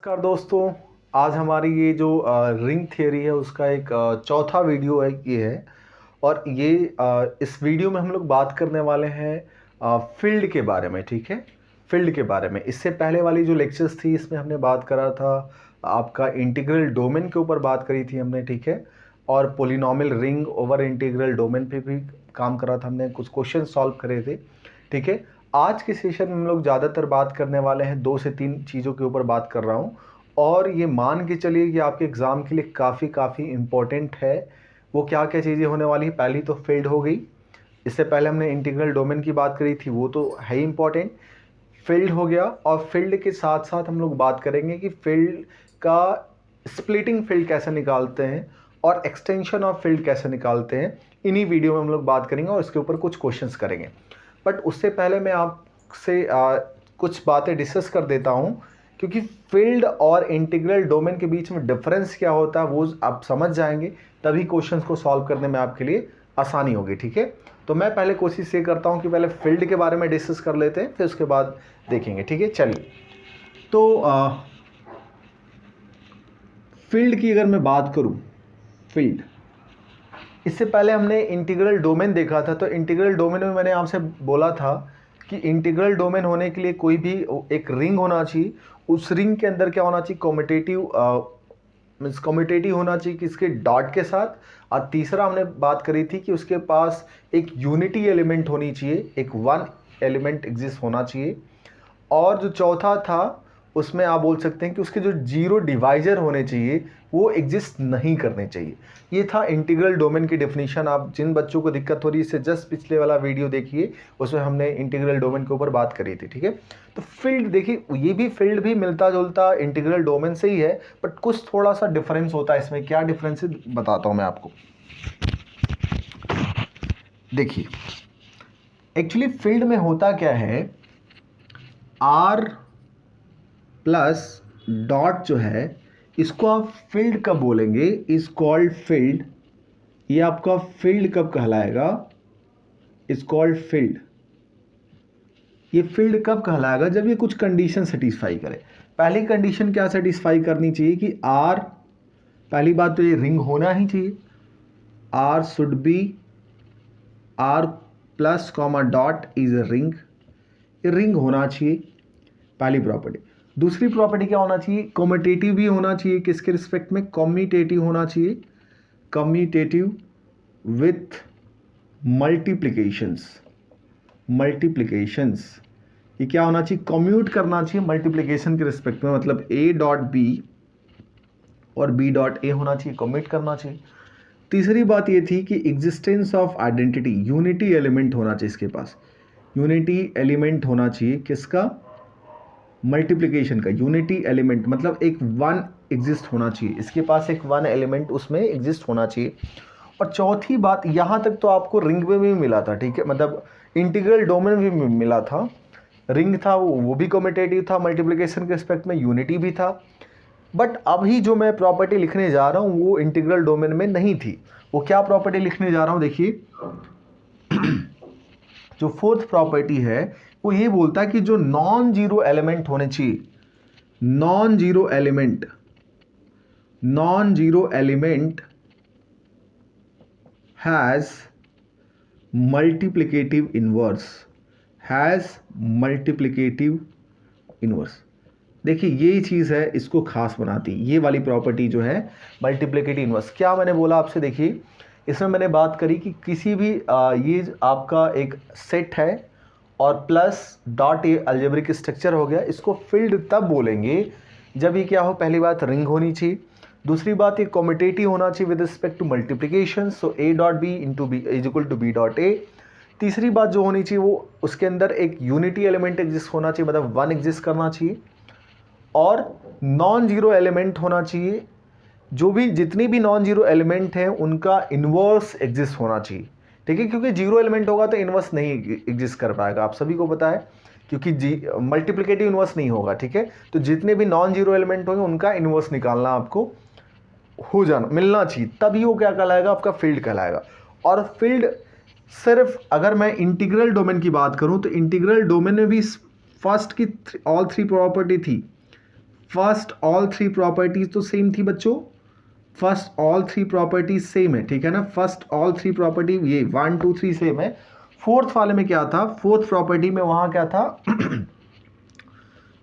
नमस्कार दोस्तों। आज हमारी ये जो रिंग थियरी है उसका एक चौथा वीडियो है ये है। और ये इस वीडियो में हम लोग बात करने वाले हैं फील्ड के बारे में। ठीक है, फील्ड के बारे में। इससे पहले वाली जो लेक्चर्स थी इसमें हमने बात करा था आपका इंटीग्रल डोमेन के ऊपर बात करी थी हमने। ठीक है, और polynomial ring over integral domain पे भी काम करा था हमने, कुछ क्वेश्चन सॉल्व करे थे। ठीक है, आज के सेशन में हम लोग ज़्यादातर बात करने वाले हैं 2 से 3 चीज़ों के ऊपर बात कर रहा हूँ, और ये मान के चलिए कि आपके एग्ज़ाम के लिए काफ़ी इम्पोर्टेंट है। वो क्या क्या चीज़ें होने वाली है, पहली तो फील्ड हो गई। इससे पहले हमने इंटीग्रल डोमेन की बात करी थी, वो तो है ही इम्पोर्टेंट। फील्ड हो गया, और फील्ड के साथ साथ हम लोग बात करेंगे कि फील्ड का स्प्लिटिंग फील्ड कैसे निकालते हैं और एक्सटेंशन ऑफ फील्ड कैसे निकालते हैं। इन्हीं वीडियो में हम लोग बात करेंगे और इसके ऊपर कुछ क्वेश्चंस करेंगे। बट उससे पहले मैं आपसे कुछ बातें डिस्कस कर देता हूँ, क्योंकि फील्ड और इंटीग्रल डोमेन के बीच में डिफरेंस क्या होता है वो आप समझ जाएंगे, तभी क्वेश्चंस को सॉल्व करने में आपके लिए आसानी होगी। ठीक है, तो मैं पहले कोशिश ये करता हूँ कि पहले फील्ड के बारे में डिस्कस कर लेते हैं, फिर उसके बाद देखेंगे। ठीक है, चलिए। तो फील्ड की अगर मैं बात करूँ, फील्ड, इससे पहले हमने इंटीग्रल डोमेन देखा था। तो इंटीग्रल डोमेन में मैंने आपसे बोला था कि इंटीग्रल डोमेन होने के लिए कोई भी एक रिंग होना चाहिए। उस रिंग के अंदर क्या होना चाहिए, कम्यूटेटिव मीन्स कम्यूटेटिव होना चाहिए किसके, डॉट के साथ। और तीसरा हमने बात करी थी कि उसके पास एक यूनिटी एलिमेंट होनी चाहिए, एक वन एलिमेंट एग्जिस्ट होना चाहिए। और जो चौथा था उसमें आप बोल सकते हैं कि उसके जो जीरो डिवाइजर होने चाहिए वो एग्जिस्ट नहीं करने चाहिए। ये था इंटीग्रल डोमेन की डेफिनेशन। आप जिन बच्चों को दिक्कत हो रही है इससे जस्ट पिछले वाला वीडियो देखिए, उसमें हमने इंटीग्रल डोमेन के ऊपर बात करी थी। ठीक है, तो फील्ड देखिए, ये भी फील्ड भी मिलता जुलता इंटीग्रल डोमेन से ही है, बट कुछ थोड़ा सा डिफरेंस होता है इसमें। क्या डिफरेंस है बताता हूँ मैं आपको। देखिए, एक्चुअली फील्ड में होता क्या है, आर प्लस डॉट जो है इसको आप फील्ड कब बोलेंगे, इज कॉल्ड फील्ड। ये आपका फील्ड कब कहलाएगा, इज कॉल्ड फील्ड। ये फील्ड कब कहलाएगा, जब ये कुछ कंडीशन सेटिस्फाई करे। पहली कंडीशन क्या सेटिस्फाई करनी चाहिए कि आर, पहली बात तो ये रिंग होना ही चाहिए। R should be, R plus comma dot is a ring. ये रिंग होना चाहिए, पहली प्रॉपर्टी। दूसरी प्रॉपर्टी क्या होना चाहिए, कम्यूटेटिव भी होना चाहिए। किसके रिस्पेक्ट में, कम्यूटेटिव होना चाहिए, कम्यूटेटिव विथ मल्टीप्लिकेशंस। मल्टीप्लिकेशंस ये क्या होना चाहिए, कम्यूट करना चाहिए मल्टीप्लिकेशन के रिस्पेक्ट में। मतलब ए डॉट बी और बी डॉट ए होना चाहिए, कम्यूट करना चाहिए। तीसरी बात ये थी कि existence of identity, unity element होना चाहिए इसके पास। यूनिटी एलिमेंट होना चाहिए किसका, मल्टीप्लिकेशन का। यूनिटी एलिमेंट मतलब एक वन एग्जिस्ट होना चाहिए, इसके पास एक वन एलिमेंट उसमें एग्जिस्ट होना चाहिए। और चौथी बात, यहाँ तक तो आपको रिंग में भी मिला था। ठीक है, मतलब इंटीग्रल डोमेन भी मिला था, रिंग था वो भी कम्यूटेटिव था, मल्टीप्लिकेशन के रिस्पेक्ट में यूनिटी भी था। बट अभी जो मैं प्रॉपर्टी लिखने जा रहा हूँ वो इंटीग्रल डोमेन में नहीं थी। वो क्या प्रॉपर्टी लिखने जा रहा हूँ, देखिए जो फोर्थ प्रॉपर्टी है वो ये बोलता है कि जो नॉन जीरो एलिमेंट होने चाहिए, non zero element, non zero element has multiplicative inverse, has multiplicative inverse. देखिए ये चीज़ है, इसको खास बनाती ये वाली प्रॉपर्टी जो है मल्टीप्लिकेटिव इनवर्स। क्या मैंने बोला आपसे, देखिए इसमें मैंने बात करी कि किसी भी ये आपका एक सेट है और प्लस डॉट ये अलजेब्रिक स्ट्रक्चर हो गया। इसको फील्ड तब बोलेंगे जब ये क्या हो, पहली बात रिंग होनी चाहिए, दूसरी बात ये कम्यूटेटिव होना चाहिए with respect to multiplication, so a dot b into B is equal to b dot a. तीसरी बात जो होनी चाहिए वो उसके अंदर एक यूनिटी एलिमेंट एग्जिस्ट होना चाहिए, मतलब वन एग्जिस्ट करना चाहिए। और नॉन जीरो एलिमेंट होना चाहिए, जो भी जितनी भी नॉन जीरो एलिमेंट हैं उनका इन्वर्स एग्जिस्ट होना चाहिए। ठीक है, क्योंकि जीरो एलिमेंट होगा तो इन्वर्स नहीं एग्जिस्ट कर पाएगा, आप सभी को पता है, क्योंकि मल्टीप्लिकेटिव इन्वर्स नहीं होगा। ठीक है, तो जितने भी नॉन जीरो एलिमेंट होंगे उनका इन्वर्स निकालना आपको हो जाना मिलना चाहिए, तभी वो क्या कहलाएगा, आपका फील्ड कहलाएगा। और फील्ड सिर्फ अगर मैं इंटीग्रल डोमेन की बात करूं तो इंटीग्रल डोमेन में भी फर्स्ट की ऑल थ्री प्रॉपर्टी थी। फर्स्ट ऑल थ्री प्रॉपर्टीज तो सेम थी बच्चों, first all three properties same है, ठीक है ना, फर्स्ट ऑल थ्री प्रॉपर्टी ये 1 2 3 सेम है। फोर्थ वाले में क्या था, फोर्थ प्रॉपर्टी में वहां क्या था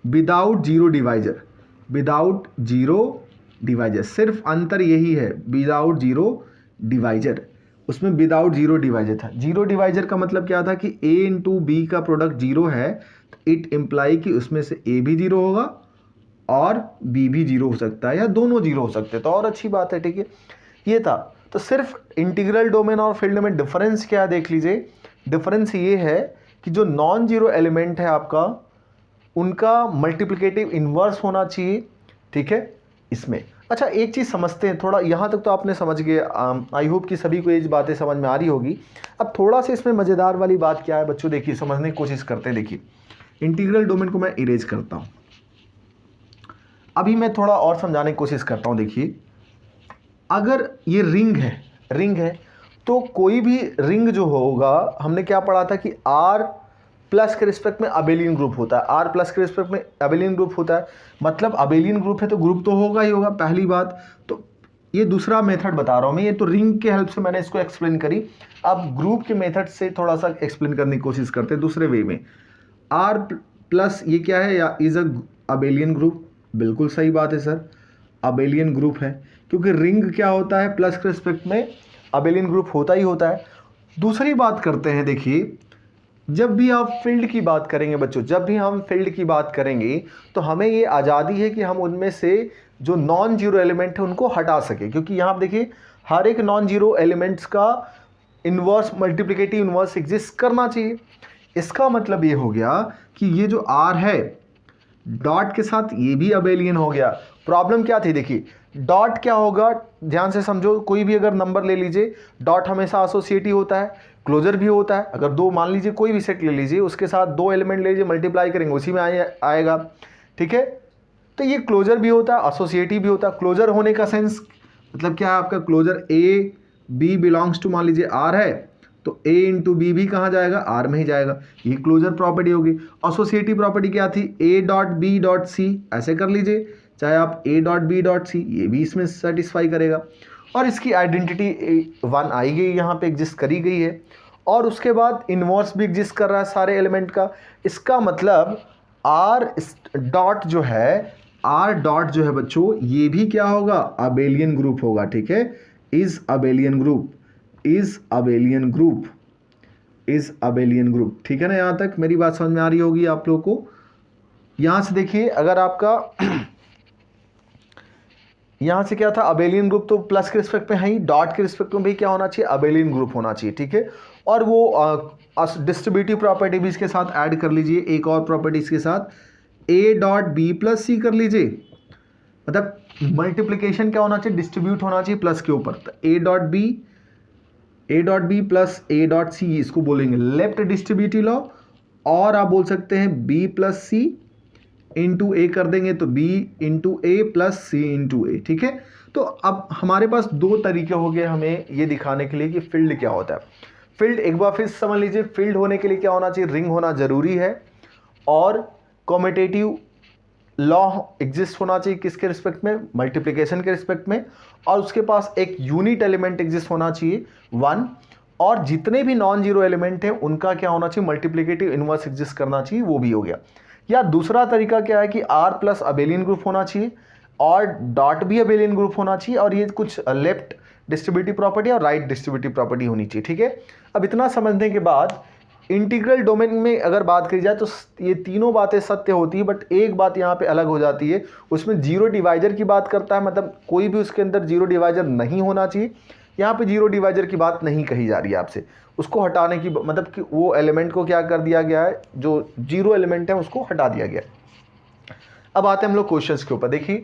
without zero divisor, without zero divisor, सिर्फ अंतर यही है, विदाउट जीरो डिवाइजर, उसमें विदाउट जीरो डिवाइजर था। जीरो डिवाइजर का मतलब क्या था कि a इंटू बी का प्रोडक्ट जीरो है, तो इट इम्प्लाई कि उसमें से a भी जीरो होगा और b भी जीरो हो सकता है या दोनों जीरो हो सकते हैं, तो और अच्छी बात है, ठीक है। ये था, तो सिर्फ इंटीग्रल डोमेन और फील्ड में डिफरेंस क्या है देख लीजिए। डिफरेंस ये है कि जो नॉन जीरो एलिमेंट है आपका, उनका मल्टीप्लिकेटिव इन्वर्स होना चाहिए, ठीक है इसमें। अच्छा एक चीज़ समझते हैं, थोड़ा यहाँ तक तो आपने समझ गए, आई होप कि सभी को ये बातें समझ में आ रही होगी। अब थोड़ा सा इसमें मज़ेदार वाली बात क्या है बच्चों, देखिए समझने की कोशिश करते हैं। देखिए इंटीग्रल डोमेन को मैं इरेज करता हूँ, अभी मैं थोड़ा और समझाने की कोशिश करता हूँ। देखिए अगर ये रिंग है तो कोई भी रिंग जो होगा, हमने क्या पढ़ा था कि R प्लस के रिस्पेक्ट में अबेलियन ग्रुप होता है, R प्लस के रिस्पेक्ट में अबेलियन ग्रुप होता है, मतलब अबेलियन ग्रुप है तो ग्रुप तो होगा ही होगा, पहली बात। तो ये दूसरा मेथड बता रहा हूँ मैं, ये तो रिंग के हेल्प से मैंने इसको एक्सप्लेन करी। अब ग्रुप के मेथड से थोड़ा सा एक्सप्लेन करने की कोशिश करते हैं दूसरे वे में। R प्लस ये क्या है, या इज अ अबेलियन ग्रुप, बिल्कुल सही बात है सर, अबेलियन ग्रुप है, क्योंकि रिंग क्या होता है, प्लस के रिस्पेक्ट में अबेलियन ग्रुप होता ही होता है। दूसरी बात करते हैं, देखिए जब भी आप फील्ड की बात करेंगे बच्चों, जब भी हम फील्ड की बात करेंगे तो हमें ये आज़ादी है कि हम उनमें से जो नॉन जीरो एलिमेंट है उनको हटा सके, क्योंकि यहाँ आप देखिए हर एक नॉन जीरो एलिमेंट्स का इन्वर्स मल्टीप्लिकेटिव इन्वर्स एग्जिस्ट करना चाहिए। इसका मतलब ये हो गया कि ये जो R है डॉट के साथ ये भी अबेलियन हो गया। प्रॉब्लम क्या थी, देखिए डॉट क्या होगा, ध्यान से समझो, कोई भी अगर नंबर ले लीजिए, डॉट हमेशा एसोसिएटिव होता है, क्लोजर भी होता है। अगर दो मान लीजिए कोई भी सेट ले लीजिए, उसके साथ दो एलिमेंट ले लीजिए, मल्टीप्लाई करेंगे उसी में आएगा, ठीक है। तो ये क्लोजर भी होता है, एसोसिएटिव भी होता है। क्लोजर होने का सेंस मतलब क्या है आपका, closure a b belongs to मान लीजिए R है, तो a इंटू बी भी कहाँ जाएगा, R में ही जाएगा, ये क्लोजर प्रॉपर्टी होगी। एसोसिएटिव प्रॉपर्टी क्या थी, a dot b dot c, ऐसे कर लीजिए, चाहे आप a dot b dot c, ये भी इसमें सेटिस्फाई करेगा। और इसकी आइडेंटिटी 1 आई गई, यहाँ पे एग्जिस्ट करी गई है, और उसके बाद इन्वर्स भी एग्जिस्ट कर रहा है सारे एलिमेंट का। इसका मतलब R डॉट जो है, R डॉट जो है बच्चों, ये भी क्या होगा, अबेलियन ग्रुप होगा, ठीक है, is abelian group, is abelian group, is abelian group, ठीक है ना। यहां तक मेरी बात समझ में आ रही होगी आप लोगों को। यहां से देखिए, अगर आपका यहां से क्या था, अबेलियन ग्रुप तो प्लस के रिस्पेक्ट में है ही, डॉट के रिस्पेक्ट में भी क्या होना चाहिए, अबेलियन ग्रुप होना चाहिए, ठीक है। और वो डिस्ट्रीब्यूटिव प्रॉपर्टी भी इसके साथ ऐड कर लीजिए, एक और प्रॉपर्टी इसके साथ, a डॉट बी प्लस सी कर लीजिए, मतलब मल्टीप्लीकेशन क्या होना चाहिए, डिस्ट्रीब्यूट होना चाहिए प्लस के ऊपर, तो a dot b plus a dot c, इसको बोलेंगे लेफ्ट डिस्ट्रीब्यूटिव लॉ। और आप बोल सकते हैं b प्लस सी इंटू ए कर देंगे तो b इंटू ए प्लस सी इंटू ए, ठीक है। तो अब हमारे पास दो तरीके हो गए हमें ये दिखाने के लिए कि फील्ड क्या होता है। फील्ड एक बार फिर समझ लीजिए, फील्ड होने के लिए क्या होना चाहिए, रिंग होना जरूरी है, और कॉम्यूटेटिव लॉ एग्जिस्ट होना चाहिए किसके रिस्पेक्ट में, मल्टीप्लिकेशन के रिस्पेक्ट में, और उसके पास एक यूनिट एलिमेंट एग्जिस्ट होना चाहिए 1, और जितने भी नॉन जीरो एलिमेंट हैं उनका क्या होना चाहिए, मल्टीप्लिकेटिव इनवर्स एग्जिस्ट करना चाहिए, वो भी हो गया। या दूसरा तरीका क्या है कि R प्लस अबेलियन ग्रुप होना चाहिए, और डॉट भी अबेलियन ग्रुप होना चाहिए, और ये कुछ लेफ्ट डिस्ट्रीब्यूटिव प्रॉपर्टी और राइट डिस्ट्रीब्यूटिव प्रॉपर्टी होनी चाहिए, ठीक है। अब इतना समझने के बाद इंटीग्रल डोमेन में अगर बात करी जाए तो ये तीनों बातें सत्य होती है, बट एक बात यहाँ पे अलग हो जाती है, उसमें जीरो डिवाइजर की बात करता है, मतलब कोई भी उसके अंदर जीरो डिवाइजर नहीं होना चाहिए। यहाँ पे जीरो डिवाइजर की बात नहीं कही जा रही है आपसे, उसको हटाने की, मतलब कि वो एलिमेंट को क्या कर दिया गया है, जो जीरो एलिमेंट है उसको हटा दिया गया है। अब आते हैं हम लोग क्वेश्चंस के ऊपर। देखिए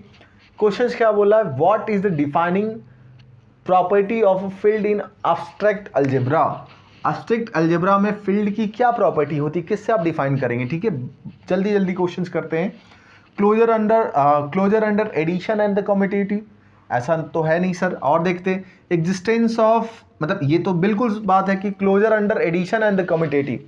क्वेश्चंस क्या बोला है, what is the defining property of a field in abstract algebra. Abstract algebra में फील्ड की क्या प्रॉपर्टी होती है, किससे आप डिफाइन करेंगे, ठीक है। जल्दी जल्दी क्वेश्चंस करते हैं। Closure under addition and the commutative, ऐसा तो है नहीं सर, और देखते हैं एग्जिस्टेंस ऑफ, मतलब ये तो बिल्कुल बात है कि closure under addition and the commutative,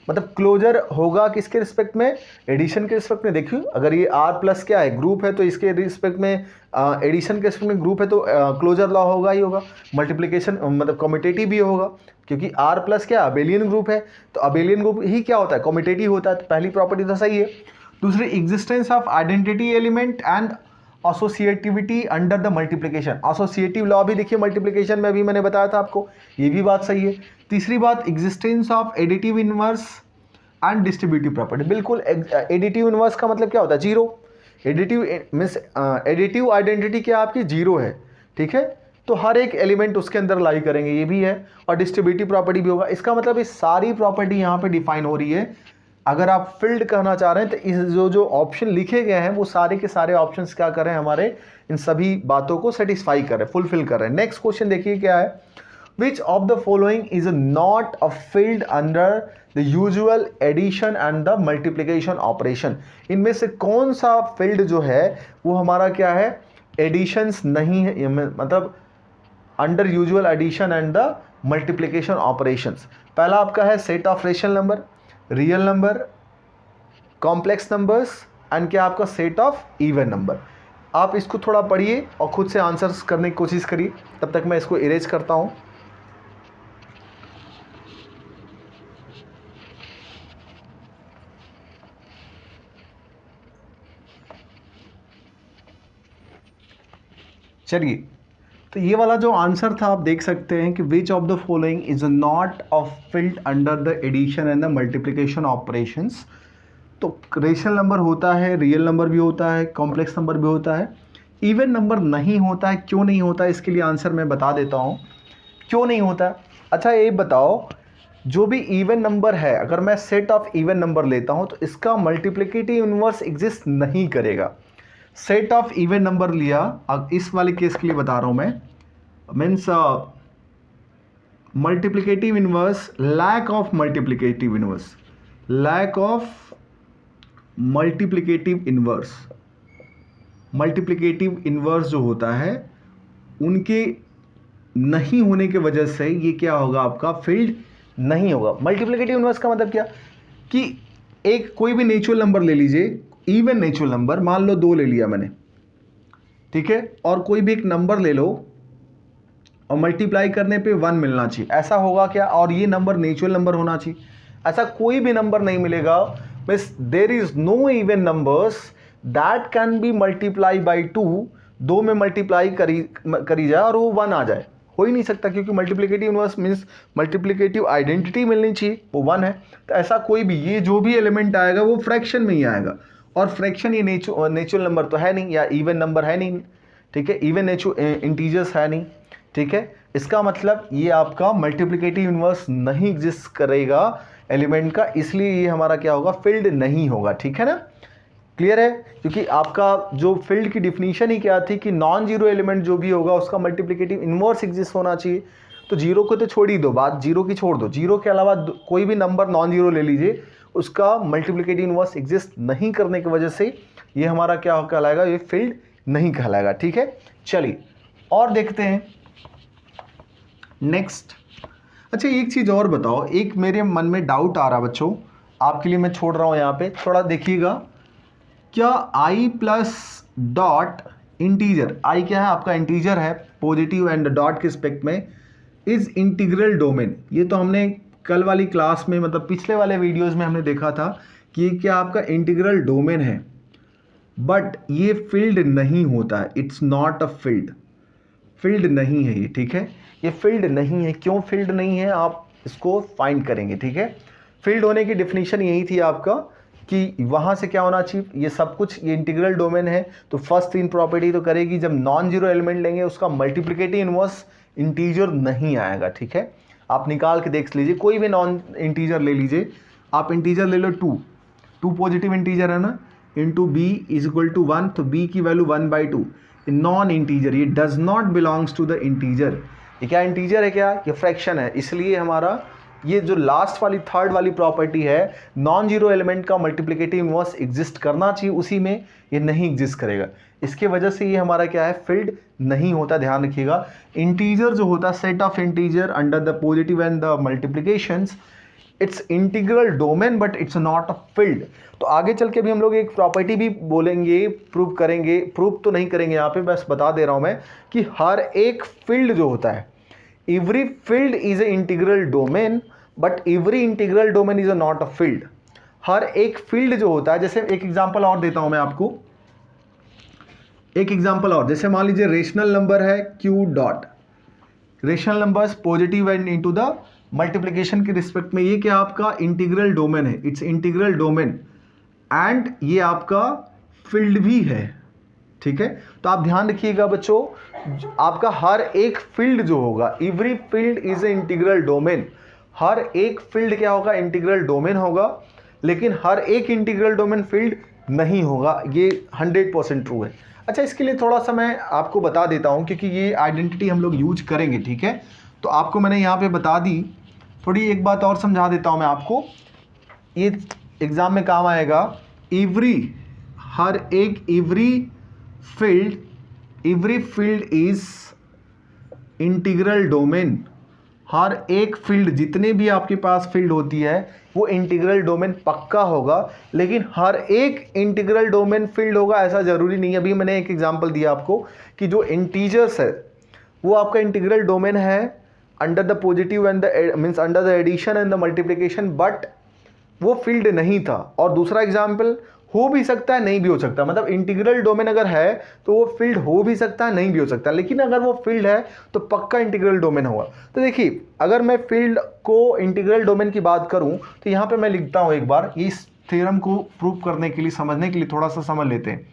मतलब क्लोजर होगा किसके रिस्पेक्ट में, एडिशन के रिस्पेक्ट में। देखिए अगर ये r प्लस क्या है, ग्रुप है, तो इसके रिस्पेक्ट में एडिशन के रिस्पेक्ट में ग्रुप है, तो क्लोजर लॉ होगा ही होगा। मल्टीप्लिकेशन मतलब कम्यूटेटिव भी होगा, क्योंकि r प्लस क्या अबेलियन ग्रुप है, तो अबेलियन ग्रुप ही क्या होता है, कम्यूटेटिव होता है। तो पहली प्रॉपर्टी तो सही है। दूसरी, existence of identity element and associativity under the multiplication. Associative law भी देखिए मल्टीप्लिकेशन में अभी मैंने बताया था आपको, ये भी बात सही है। तीसरी बात, existence of additive inverse and distributive property. बिल्कुल, एडिटिव इनवर्स का मतलब क्या होता है, zero. Additive means additive identity क्या आपकी जीरो है, ठीक है, तो हर एक एलिमेंट उसके अंदर लाई करेंगे, ये भी है। और डिस्ट्रीब्यूटिव प्रॉपर्टी भी होगा। इसका मतलब ये सारी प्रॉपर्टी यहाँ पे डिफाइन हो रही है। अगर आप फील्ड कहना चाह रहे हैं तो इस जो ऑप्शन लिखे गए हैं वो सारे के सारे ऑप्शंस क्या कर रहे हैं, हमारे इन सभी बातों को सेटिस्फाई कर रहे हैं, फुलफिल कर रहे हैं। नेक्स्ट क्वेश्चन देखिए क्या है, which of the following is not a field under the usual addition and the multiplication operation. इनमें से कौन सा फील्ड जो है वो हमारा क्या है, एडिशंस नहीं है, मतलब under usual addition and the multiplication operations. पहला आपका है set of rational number, real number, complex numbers and क्या आपका सेट ऑफ इवन नंबर। आप इसको थोड़ा पढ़िए और खुद से आंसर्स करने की कोशिश करिए, तब तक मैं इसको इरेज करता हूं। चलिए, तो ये वाला जो आंसर था आप देख सकते हैं कि which of the following is not of field under the addition and the multiplication operations. तो रेशनल नंबर होता है, रियल नंबर भी होता है, कॉम्प्लेक्स नंबर भी होता है, इवन नंबर नहीं होता है। क्यों नहीं होता है, इसके लिए आंसर मैं बता देता हूँ क्यों नहीं होता। अच्छा ये बताओ, जो भी इवन नंबर है, अगर मैं सेट ऑफ इवन नंबर लेता हूँ तो इसका मल्टीप्लिकेटिव इनवर्स एग्जिस्ट नहीं करेगा। सेट ऑफ इवन नंबर लिया, अब इस वाले केस के लिए बता रहा हूँ मैं, means multiplicative inverse, lack of multiplicative inverse, lack of multiplicative inverse, multiplicative inverse जो होता है उनके नहीं होने के वजह से ये क्या होगा, आपका फील्ड नहीं होगा। मल्टीप्लिकेटिव इनवर्स का मतलब क्या, कि एक कोई भी नेचुरल नंबर ले लीजिए, इवन नेचुरल नंबर, मान लो 2 ले लिया मैंने, ठीक है, और कोई भी एक नंबर ले लो और मल्टीप्लाई करने पे 1 मिलना चाहिए, ऐसा होगा क्या, और ये नंबर नेचुरल नंबर होना चाहिए, ऐसा कोई भी नंबर नहीं मिलेगा। Means there is no even numbers that can be multiply by 2, 2 में मल्टीप्लाई करी जाए और वो 1 आ जाए, हो ही नहीं सकता, क्योंकि multiplicative inverse means multiplicative identity मिलनी चाहिए, वो 1 है। तो ऐसा कोई भी, ये जो भी एलिमेंट आएगा वो फ्रैक्शन में ही आएगा, और फ्रैक्शन ये नेचुरल नंबर तो है नहीं, या इवन नंबर है नहीं, ठीक है, इवन इंटीजर्स है नहीं, ठीक है। इसका मतलब ये आपका मल्टीप्लिकेटिव इनवर्स नहीं एग्जिस्ट करेगा एलिमेंट का, इसलिए ये हमारा क्या होगा, फील्ड नहीं होगा, ठीक है ना, क्लियर है। क्योंकि आपका जो फील्ड की डिफिनीशन ही क्या थी कि नॉन जीरो एलिमेंट जो भी होगा उसका मल्टीप्लिकेटिव इनवर्स एग्जिस्ट होना चाहिए। तो जीरो को तो छोड़ ही दो, बात जीरो की छोड़ दो, जीरो के अलावा कोई भी नंबर नॉन जीरो ले लीजिए, उसका मल्टीप्लिकेटिव इनवर्स एग्जिस्ट नहीं करने की वजह से ये हमारा क्या कहलाएगा, ये फील्ड नहीं कहलाएगा, ठीक है। चलिए और देखते हैं नेक्स्ट। अच्छा एक चीज़ और बताओ, एक मेरे मन में डाउट आ रहा बच्चों, आपके लिए मैं छोड़ रहा हूँ यहाँ पे, थोड़ा देखिएगा, क्या i plus dot integer, i क्या है आपका इंटीजर है, पॉजिटिव एंड डॉट के रिस्पेक्ट में, इज इंटीग्रल डोमेन। ये तो हमने कल वाली क्लास में, मतलब पिछले वाले वीडियोस में हमने देखा था कि ये क्या आपका इंटीग्रल डोमेन है, बट ये फील्ड नहीं होता है, it's not a field, field नहीं है ये, ठीक है, ये फील्ड नहीं है। क्यों फील्ड नहीं है, आप इसको फाइंड करेंगे, ठीक है। फील्ड होने की डेफिनेशन यही थी आपका कि वहाँ से क्या होना चाहिए, ये सब कुछ, ये इंटीग्रल डोमेन है, तो फर्स्ट 3 प्रॉपर्टी तो करेगी, जब नॉन जीरो एलिमेंट लेंगे उसका मल्टीप्लिकेटिव इनवर्स इंटीजर नहीं आएगा, ठीक है। आप निकाल के देख लीजिए, कोई भी नॉन इंटीजर ले लीजिए, आप इंटीजर ले लो 2 पॉजिटिव इंटीजर है ना, into B is equal to 1, तो बी की वैल्यू 1/2, नॉन इंटीजर, ये does not belongs to the integer. ये क्या इंटीजर है, क्या ये फ्रैक्शन है, इसलिए हमारा ये जो लास्ट वाली थर्ड वाली प्रॉपर्टी है, नॉन जीरो एलिमेंट का मल्टीप्लिकेटिव इनवर्स एग्जिस्ट करना चाहिए, उसी में ये नहीं एग्जिस्ट करेगा, इसके वजह से ये हमारा क्या है, फील्ड नहीं होता, ध्यान रखिएगा। इंटीजर जो होता है, set of integer under the positive and the multiplications, it's integral domain but it's not a field. तो आगे चल के भी हम लोग एक प्रॉपर्टी भी बोलेंगे, प्रूव करेंगे, प्रूव तो नहीं करेंगे यहाँ पे, बस बता दे रहा हूँ मैं कि हर एक फील्ड जो होता है, every field is a integral domain but every integral domain is a not a field. हर एक फील्ड जो होता है, जैसे एक एग्जांपल और देता हूं मैं आपको, एक एग्जांपल और, जैसे मान लीजिए रेशनल नंबर है Q dot, rational numbers positive and into the multiplication के रिस्पेक्ट में, ये क्या आपका इंटीग्रल डोमेन है, इट्स इंटीग्रल डोमेन एंड ये आपका फील्ड भी है। ठीक है, तो आप ध्यान रखिएगा बच्चों, आपका हर एक फील्ड जो होगा, every field is a integral domain, हर एक फील्ड क्या होगा, इंटीग्रल डोमेन होगा, लेकिन हर एक इंटीग्रल डोमेन फील्ड नहीं होगा, ये 100% ट्रू है। अच्छा, इसके लिए थोड़ा सा मैं आपको बता देता हूं, क्योंकि ये आइडेंटिटी हम लोग यूज करेंगे। ठीक है, तो आपको मैंने यहाँ पे बता दी, थोड़ी एक बात और समझा देता हूं मैं आपको, ये एग्जाम में काम आएगा। एवरी, हर एक, every field is integral domain, हर एक फील्ड, जितने भी आपके पास फील्ड होती है वो इंटीग्रल डोमेन पक्का होगा, लेकिन हर एक इंटीग्रल डोमेन फील्ड होगा ऐसा जरूरी नहीं है। अभी मैंने एक एग्जांपल दिया आपको कि जो इंटीजर्स है वो आपका इंटीग्रल डोमेन है under the positive and the means under the addition and the multiplication, but वो फील्ड नहीं था। और दूसरा एग्जाम्पल, हो भी सकता है नहीं भी हो सकता, मतलब इंटीग्रल डोमेन अगर है तो वो फील्ड हो भी सकता है नहीं भी हो सकता, लेकिन अगर वो फील्ड है तो पक्का इंटीग्रल डोमेन होगा। तो देखिए, अगर मैं फील्ड को इंटीग्रल डोमेन की बात करूं तो यहाँ पे मैं लिखता हूं, एक बार इस थ्योरम को प्रूव करने के लिए, समझने के लिए थोड़ा सा समझ लेते हैं।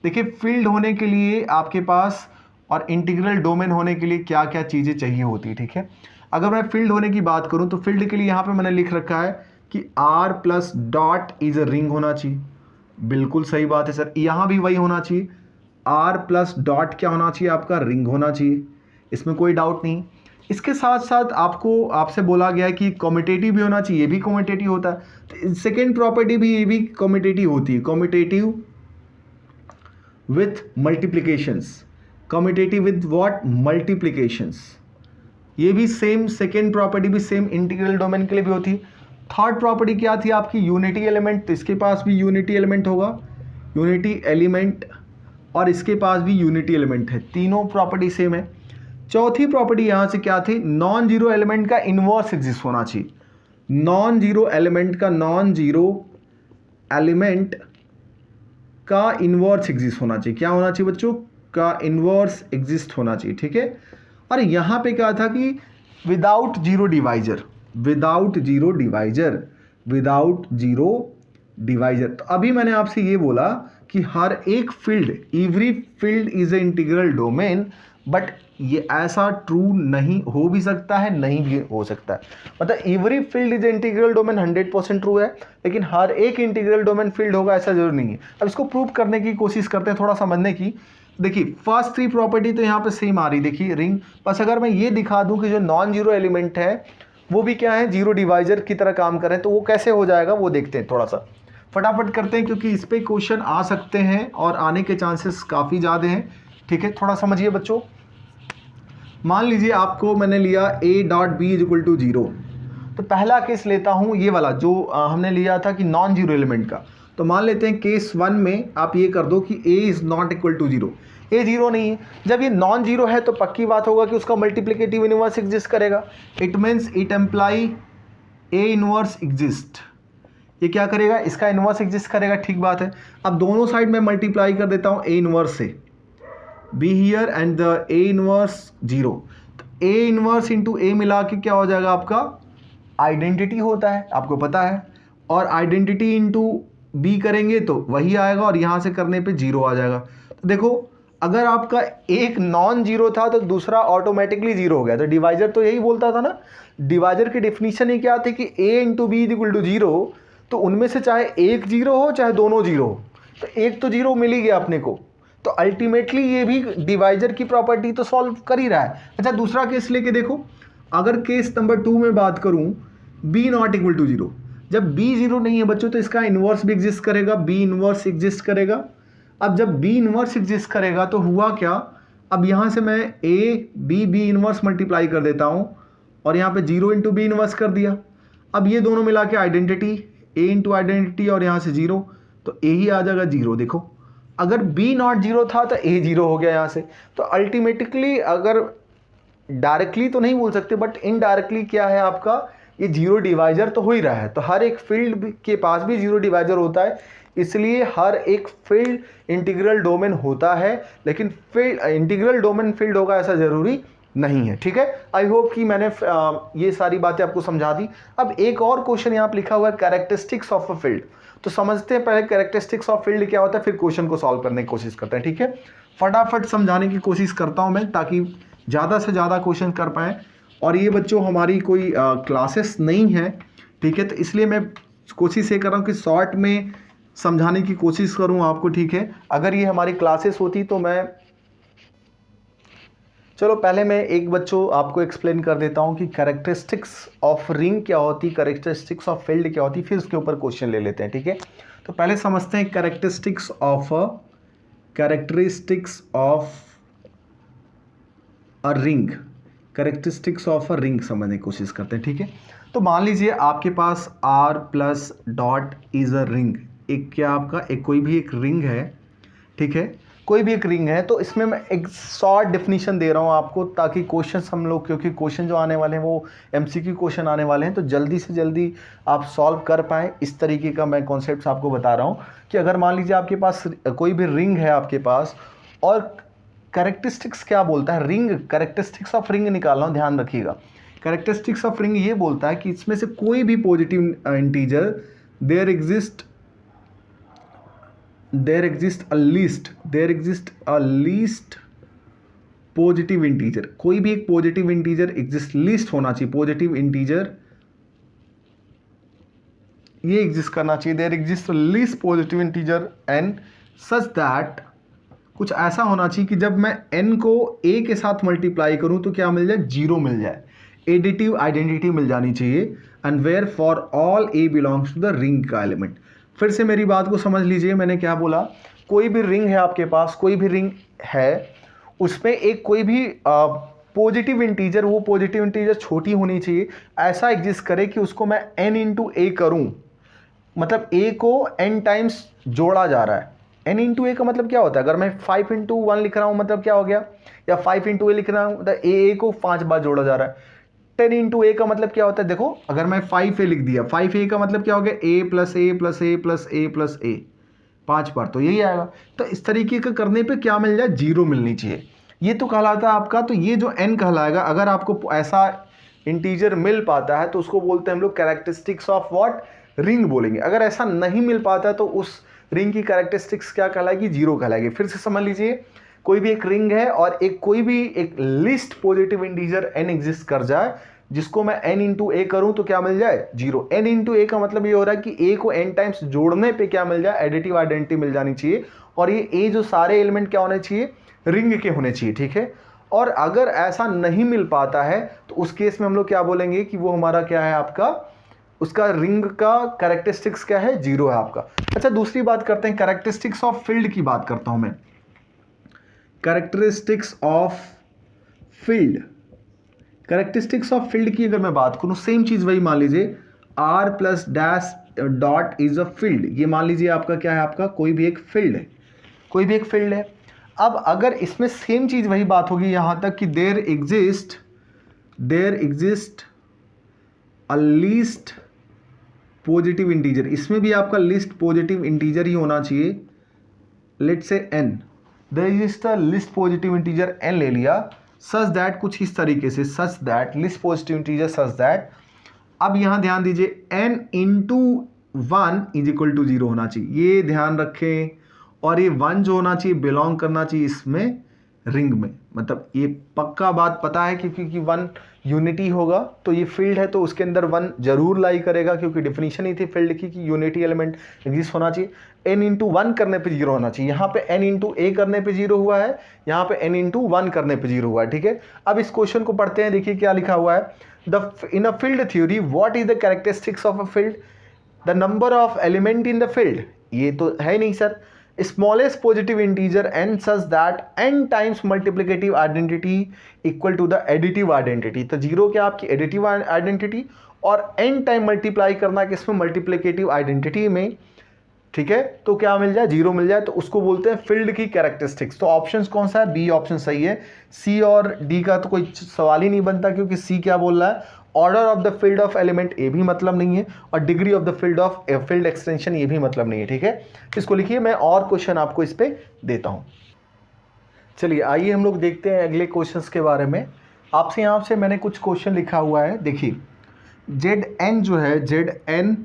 देखिए, फील्ड होने के लिए आपके पास और इंटीग्रल डोमेन होने के लिए क्या क्या चीज़ें चाहिए होती है। ठीक है, अगर मैं फील्ड होने की बात करूँ तो फील्ड के लिए यहाँ पर मैंने लिख रखा है कि R plus dot is a ring होना चाहिए। बिल्कुल सही बात है सर, यहाँ भी वही होना चाहिए, R प्लस डॉट क्या होना चाहिए, आपका रिंग होना चाहिए, इसमें कोई डाउट नहीं। इसके साथ साथ आपसे बोला गया है कि कम्यूटेटिव भी होना चाहिए, ये भी कम्यूटेटिव होता है। तो सेकेंड प्रॉपर्टी भी, ये भी कम्यूटेटिव होती है, commutative with multiplications, commutative with what, multiplications, ये भी सेम, सेकेंड प्रॉपर्टी भी सेम इंटीग्रल डोमेन के लिए भी होती है। थर्ड प्रॉपर्टी क्या थी आपकी, यूनिटी एलिमेंट, तो इसके पास भी यूनिटी एलिमेंट होगा, यूनिटी एलिमेंट, और इसके पास भी यूनिटी एलिमेंट है, तीनों प्रॉपर्टी सेम है। चौथी प्रॉपर्टी यहाँ से क्या थी, नॉन जीरो एलिमेंट का इन्वर्स एग्जिस्ट होना चाहिए, नॉन जीरो एलिमेंट का, नॉन जीरो एलिमेंट का इन्वर्स एग्जिस्ट होना चाहिए, क्या होना चाहिए बच्चों, का इन्वर्स एग्जिस्ट होना चाहिए। ठीक है, और यहाँ पे क्या था कि without zero divisor, without zero divisor, without zero divisor. तो अभी मैंने आपसे ये बोला कि हर एक field, every field is a integral domain, but ये ऐसा ट्रू नहीं, हो भी सकता है नहीं भी हो सकता है, मतलब every field is a integral domain 100% true है, लेकिन हर एक इंटीग्रल डोमेन फील्ड होगा ऐसा जरूर नहीं है। अब इसको प्रूव करने की कोशिश करते हैं, थोड़ा समझने की। देखिए, फर्स्ट थ्री प्रॉपर्टी तो यहाँ पे सेम आ रही, देखिए रिंग, बस अगर मैं ये दिखा दूं कि जो नॉन जीरो एलिमेंट है वो भी क्या है, जीरो डिवाइजर की तरह काम करें, तो वो कैसे हो जाएगा वो देखते हैं, थोड़ा सा फटाफट करते हैं, क्योंकि इस पे क्वेश्चन आ सकते हैं और आने के चांसेस काफ़ी ज़्यादा हैं। ठीक है, थोड़ा समझिए बच्चों। मान लीजिए आपको मैंने लिया a dot b is equal to zero, तो पहला केस लेता हूँ ये वाला जो हमने लिया था कि नॉन जीरो एलिमेंट का। तो मान लेते हैं केस 1 में आप ये कर दो कि a is not equal to zero, a zero नहीं है। जब ये नॉन जीरो है तो पक्की बात होगा कि उसका मल्टीप्लिकेटिव इनवर्स एग्जिस्ट करेगा, it means it employee A inverse exist, ये क्या करेगा, इसका इनवर्स एग्जिस्ट करेगा, ठीक बात है। अब दोनों साइड में मल्टीप्लाई कर देता हूँ ए इनवर्स से, be here and the A inverse zero, तो ए इनवर्स इंटू ए मिला के क्या हो जाएगा आपका, आइडेंटिटी होता है, आपको पता है, और आइडेंटिटी इंटू बी करेंगे तो वही आएगा, और यहाँ से करने पे जीरो आ जाएगा। तो देखो, अगर आपका एक नॉन जीरो था तो दूसरा ऑटोमेटिकली जीरो हो गया। तो डिवाइजर तो यही बोलता था ना, डिवाइजर की डेफिनेशन ही क्या थी कि A into B is equal to zero, तो उनमें से चाहे एक जीरो हो चाहे दोनों जीरो हो, तो एक तो जीरो मिल ही गया अपने को, तो अल्टीमेटली ये भी डिवाइजर की प्रॉपर्टी तो सॉल्व कर ही रहा है। अच्छा, दूसरा केस लेके देखो, अगर केस नंबर 2 में बात करूं, b not equal to zero, जब बी जीरो नहीं है बच्चों तो इसका इन्वर्स भी एग्जिस्ट करेगा, बी इन्वर्स एग्जिस्ट करेगा। अब जब बी इन्वर्स एग्जिस्ट करेगा तो हुआ क्या, अब यहाँ से मैं ए बी इन्वर्स मल्टीप्लाई कर देता हूँ, और यहाँ पे जीरो इंटू बी इन्वर्स कर दिया। अब ये दोनों मिला के आइडेंटिटी, ए इंटू आइडेंटिटी और यहाँ से 0, तो ए ही आ जाएगा 0। देखो अगर बी नॉट 0 था तो ए 0 हो गया यहाँ से। तो अल्टीमेटिकली अगर डायरेक्टली तो नहीं बोल सकते बट इनडायरेक्टली क्या है आपका, ये 0 डिवाइजर तो हो ही रहा है। तो हर एक फील्ड के पास भी 0 डिवाइजर होता है, इसलिए हर एक फील्ड इंटीग्रल डोमेन होता है, लेकिन फील्ड इंटीग्रल डोमेन फील्ड होगा ऐसा जरूरी नहीं है। ठीक है, आई होप कि मैंने ये सारी बातें आपको समझा दी। अब एक और क्वेश्चन यहाँ पर लिखा हुआ है कैरेक्टरिस्टिक्स ऑफ अ फील्ड, तो समझते हैं पहले कैरेक्टरिस्टिक्स ऑफ फील्ड क्या होता है, फिर क्वेश्चन को सॉल्व करने की कोशिश करते हैं। ठीक है, फटाफट समझाने की कोशिश करता हूं मैं ताकि ज़्यादा से ज़्यादा क्वेश्चन कर पाएँ। और ये बच्चों हमारी कोई क्लासेस नहीं है, ठीक है, तो इसलिए मैं कोशिश ये कर रहा हूँ कि शॉर्ट में समझाने की कोशिश करूँ आपको। ठीक है, अगर ये हमारी क्लासेस होती तो मैं, चलो पहले मैं एक बच्चों आपको एक्सप्लेन कर देता हूँ कि कैरेक्टरिस्टिक्स ऑफ रिंग क्या होती, कैरेक्टरिस्टिक्स ऑफ फील्ड क्या होती, फिर उसके ऊपर क्वेश्चन ले लेते हैं। ठीक है, तो पहले समझते हैं characteristics of a ring. Characteristics of a ring समझने की कोशिश करते हैं। ठीक है, तो मान लीजिए आपके पास R plus dot is a ring, एक क्या आपका एक कोई भी एक रिंग है। ठीक है, कोई भी एक रिंग है, तो इसमें मैं एक शॉर्ट डेफिनेशन दे रहा हूँ आपको ताकि क्वेश्चन हम लोग, क्योंकि क्वेश्चन जो आने वाले हैं वो MCQ क्वेश्चन आने वाले हैं, तो जल्दी से जल्दी आप सॉल्व कर पाएँ। इस तरीके का मैं कॉन्सेप्ट आपको बता रहा हूँ कि अगर मान लीजिए आपके पास कोई भी रिंग है आपके पास, और कैरेक्टरिस्टिक्स क्या बोलता है, रिंग कैरेक्टरिस्टिक्स ऑफ रिंग निकालना हो, ध्यान रखिएगा। कैरेक्टरिस्टिक्स ऑफ रिंग ये बोलता है कि इसमें से कोई भी positive integer there exist a least positive integer, कोई भी एक पॉजिटिव इंटीजर एग्जिस्ट, लीस्ट होना चाहिए पॉजिटिव इंटीजर, ये एग्जिस्ट करना चाहिए, there exist least positive integer n such that, कुछ ऐसा होना चाहिए कि जब मैं n को a के साथ मल्टीप्लाई करूं तो क्या मिल जाए, 0 मिल जाए, एडिटिव आइडेंटिटी मिल जानी चाहिए। And where for all a belongs to the ring का एलिमेंट। फिर से मेरी बात को समझ लीजिए, मैंने क्या बोला, कोई भी रिंग है आपके पास, कोई भी रिंग है, उसमें एक कोई भी पॉजिटिव इंटीजर, वो पॉजिटिव इंटीजर छोटी होनी चाहिए, ऐसा एग्जिस्ट करे कि उसको मैं n इंटू ए करूँ, मतलब a को n टाइम्स जोड़ा जा रहा है। n इंटू ए का मतलब क्या होता है, अगर मैं 5 इंटू 1 लिख रहा हूँ मतलब क्या हो गया, या 5 इंटू ए लिख रहा हूँ, मतलब ए को 5 बार जोड़ा जा रहा है। 10 इंटू ए का मतलब क्या होता है, देखो अगर मैं 5a लिख दिया, 5a का मतलब क्या हो गया, a plus A plus A plus A plus A, 5 बार, तो यही आएगा। तो इस तरीके का करने पे क्या मिल जाए, 0 मिलनी चाहिए। ये तो कहलाता है आपका, तो ये जो n कहलाएगा, अगर आपको ऐसा इंटीजर मिल पाता है तो उसको बोलते हैं हम लोग कैरेक्टरिस्टिक्स ऑफ व्हाट, रिंग बोलेंगे। अगर ऐसा नहीं मिल पाता है तो उस रिंग की कैरेक्टरिस्टिक्स क्या कहलाएगी, 0 कहलाएगी। फिर से समझ लीजिए, कोई भी एक रिंग है और एक कोई भी एक list positive integer n exist कर जाए, जिसको मैं n इंटू ए करूं तो क्या मिल जाए, 0। n इंटू ए का मतलब ये हो रहा है कि a को n टाइम्स जोड़ने पे क्या मिल जाए, एडिटिव आइडेंटिटी मिल जानी चाहिए। और ये a जो सारे एलिमेंट क्या होने चाहिए, रिंग के होने चाहिए। ठीक है, और अगर ऐसा नहीं मिल पाता है तो उस केस में हम लोग क्या बोलेंगे कि वो हमारा क्या है, आपका उसका रिंग का कैरेक्टरिस्टिक्स क्या है, 0 है आपका। अच्छा, दूसरी बात करते हैं, कैरेक्टरिस्टिक्स ऑफ फील्ड की बात करता हूं मैं। Characteristics of field, characteristics of field की अगर मैं बात करूं, सेम चीज वही, मान लीजिए r plus dash dot is a field, ये मान लीजिए आपका क्या है, आपका कोई भी एक फील्ड है, कोई भी एक फील्ड है। अब अगर इसमें सेम चीज वही बात होगी यहां तक कि there exist a least positive integer, इसमें भी आपका लिस्ट पॉजिटिव इंटीजर ही होना चाहिए। Let's say n, there exist a least positive integer n ले लिया, सच दैट, कुछ इस तरीके से, such that least positive integer such that. अब यहां ध्यान दीजिए, n into 1 is equal to 0 होना चाहिए, ये ध्यान रखें। और ये 1 जो होना चाहिए, बिलोंग करना चाहिए इसमें रिंग में, मतलब ये पक्का बात पता है क्योंकि 1 यूनिटी होगा, तो ये फील्ड है तो उसके अंदर 1 जरूर लाई करेगा, क्योंकि डेफिनेशन ही थी फील्ड की कि यूनिटी एलिमेंट एग्जिस्ट होना चाहिए। n इंटू 1 करने पे 0 होना चाहिए, यहाँ पे n इंटू ए करने पे 0 हुआ है, यहाँ पे n इंटू 1 करने पे 0 हुआ है। ठीक है, अब इस क्वेश्चन को पढ़ते हैं, देखिए क्या लिखा हुआ है। In a field theory what is the characteristics of a field, the number of element in the field, ये तो है नहीं sir, smallest positive integer n such that n times multiplicative identity equal to the additive identity। तो 0 क्या आपकी additive identity और n time multiply करना है किसमें, मल्टीप्लिकेटिव आइडेंटिटी में, ठीक है, तो क्या मिल जाए, 0 मिल जाए, तो उसको बोलते हैं फील्ड की कैरेक्टरिस्टिक्स। तो ऑप्शन कौन सा है, बी ऑप्शन सही है। सी और डी का तो कोई सवाल ही नहीं बनता, क्योंकि सी क्या बोल रहा है, order of the field of element, ये भी मतलब नहीं है, और degree of the field of field extension, ये भी मतलब नहीं है, ठीक है। इसको लिखिए, मैं और क्वेश्चन आपको इस पे देता हूं। चलिए आइए हम लोग देखते हैं अगले क्वेश्चंस के बारे में। आपसे यहाँ से मैंने कुछ क्वेश्चन लिखा हुआ है, देखिए जेड एन जो है, जेड एन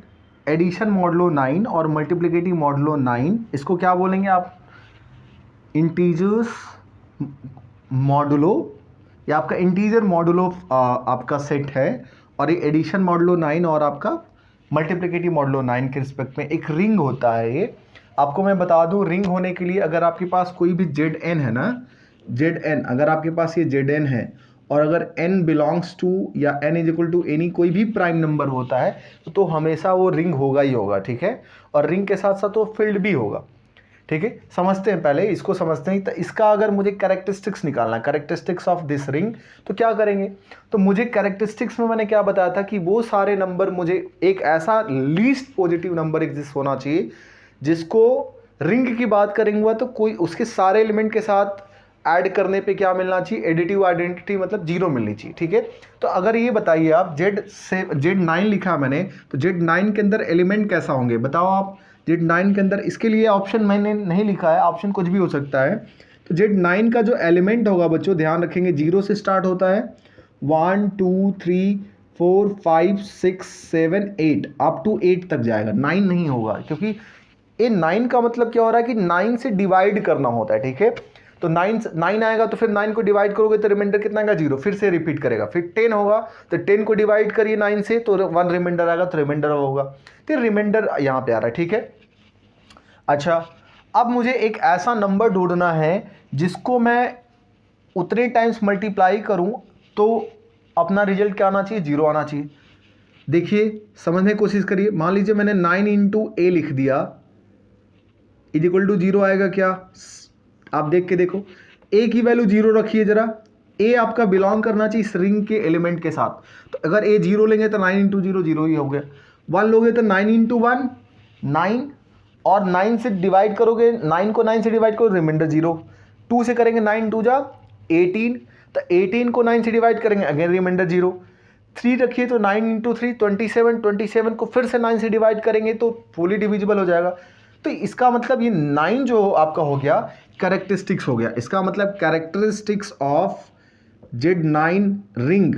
एडिशन मॉडुलो 9 और मल्टीप्लिकेटिव मॉडुलो 9, इसको क्या बोलेंगे आप, इंटीजर्स मॉडुलो, या आपका इंटीजर मॉडुलो आपका सेट है, और ये एडिशन मॉडुलो 9 और आपका मल्टीप्लिकेटिव मॉडुलो 9 के रिस्पेक्ट में एक रिंग होता है। ये आपको मैं बता दूं, रिंग होने के लिए अगर आपके पास कोई भी जेड एन है ना, जेड एन, अगर आपके पास ये जेड एन है और अगर n बिलोंग्स टू या n is equal to any कोई भी प्राइम नंबर होता है तो हमेशा वो रिंग होगा ही होगा, ठीक है। और रिंग के साथ साथ वो फील्ड भी होगा, ठीक है। समझते हैं, पहले इसको समझते हैं। तो इसका अगर मुझे कैरेक्टरिस्टिक्स निकालना है, कैरेक्टरिस्टिक्स ऑफ दिस रिंग, तो क्या करेंगे, तो मुझे कैरेक्टरिस्टिक्स में मैंने क्या बताया था कि वो सारे नंबर, मुझे एक ऐसा लीस्ट पॉजिटिव नंबर एग्जिस्ट होना चाहिए जिसको रिंग की बात करेंगे तो कोई उसके सारे एलिमेंट के साथ ऐड करने पे क्या मिलना चाहिए, एडिटिव आइडेंटिटी, मतलब 0 मिलनी चाहिए, ठीक है। तो अगर ये बताइए आप, Z9 लिखा मैंने, तो Z9 के अंदर एलिमेंट कैसा होंगे बताओ आप, Z9 के अंदर, इसके लिए ऑप्शन मैंने नहीं लिखा है, ऑप्शन कुछ भी हो सकता है। तो Z9 का जो एलिमेंट होगा बच्चों, ध्यान रखेंगे 0 से स्टार्ट होता है, 1 2 3 4 5 6 7 8 अप टू 8 तक जाएगा, 9 नहीं होगा, क्योंकि ये 9 का मतलब क्या हो रहा है कि 9 से डिवाइड करना होता है, ठीक है। तो 9 आएगा तो फिर 9 को डिवाइड करोगे तो रिमाइंडर कितना आएगा, 0, फिर से रिपीट करेगा। फिर 10 होगा तो 10 को डिवाइड करिए 9 से तो 1 रिमाइंडर आएगा, तो रिमाइंडर होगा, तो रिमाइंडर यहाँ पे आ रहा है, ठीक है। अच्छा, अब मुझे एक ऐसा नंबर ढूंढना है जिसको मैं उतने टाइम्स मल्टीप्लाई करूं तो अपना रिजल्ट क्या आना चाहिए, 0 आना चाहिए। देखिए समझने की कोशिश करिए, मान लीजिए मैंने 9 इंटू ए लिख दिया, इज इक्वल टू 0 आएगा क्या, आप देख के देखो, ए की वैल्यू 0 रखिए जरा, ए आपका बिलोंग करना चाहिए इस रिंग के एलिमेंट के साथ, तो अगर ए 0 लेंगे तो 9 इंटू 0 0 ही हो गया, 1 लोगे तो 9 इंटू 1 9, और 9 से डिवाइड करोगे, 9 को 9 से डिवाइड करो, रिमाइंडर 0, 2 से करेंगे 9 2 जा 18, तो 18 को 9 से डिवाइड करेंगे, अगेन रिमाइंडर 0, 3 रखिए तो 9 इंटू 3 27, 27 को फिर से 9 से डिवाइड करेंगे तो फुली डिविजिबल हो जाएगा। तो इसका मतलब ये 9 जो आपका हो गया कैरेक्टरिस्टिक्स हो गया, इसका मतलब characteristics of Z9 ring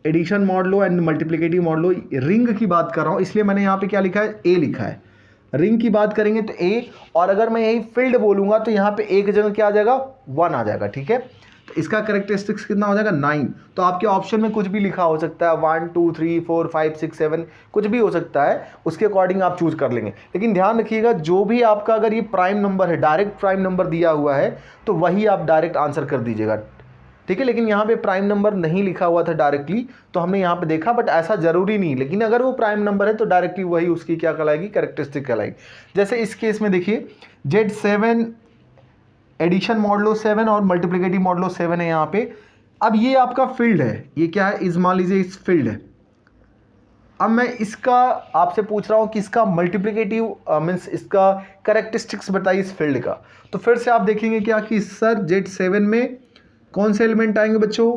addition modulo and multiplicative modulo, ring की बात कर रहा हूं इसलिए मैंने यहां पे क्या लिखा है, ए लिखा है। रिंग की बात करेंगे तो ए, और अगर मैं यही फील्ड बोलूंगा तो यहां पे एक जगह क्या आ जाएगा, 1 आ जाएगा, ठीक है। तो इसका कैरेक्टरिस्टिक्स कितना हो जाएगा, 9। तो आपके ऑप्शन में कुछ भी लिखा हो सकता है, 1 2 3 4 5 6 7 कुछ भी हो सकता है, उसके अकॉर्डिंग आप चूज कर लेंगे। लेकिन ध्यान रखिएगा, जो भी आपका अगर ये प्राइम नंबर है, डायरेक्ट प्राइम नंबर दिया हुआ है तो वही आप डायरेक्ट आंसर कर दीजिएगा, ठीक है। लेकिन यहाँ पे प्राइम नंबर नहीं लिखा हुआ था डायरेक्टली, तो हमने यहाँ पे देखा, बट ऐसा जरूरी नहीं, लेकिन अगर वो प्राइम नंबर है तो डायरेक्टली वही उसकी क्या कहलाएगी, कैरेक्टरिस्टिक कहलाएगी। जैसे इस केस में देखिए Z7 एडिशन मॉडुलो 7 और मल्टीप्लिकेटिव मॉडुलो 7 है यहाँ पे। अब ये आपका फील्ड है, ये क्या है, इस मान लीजिए इस फील्ड है। अब मैं इसका आपसे पूछ रहा हूँ कि इसका मल्टीप्लिकेटिव मीन्स इसका कैरेक्टरिस्टिक्स बताइए इस फील्ड का। तो फिर से आप देखेंगे क्या कि सर Z7 में कौन से एलिमेंट आएंगे बच्चों,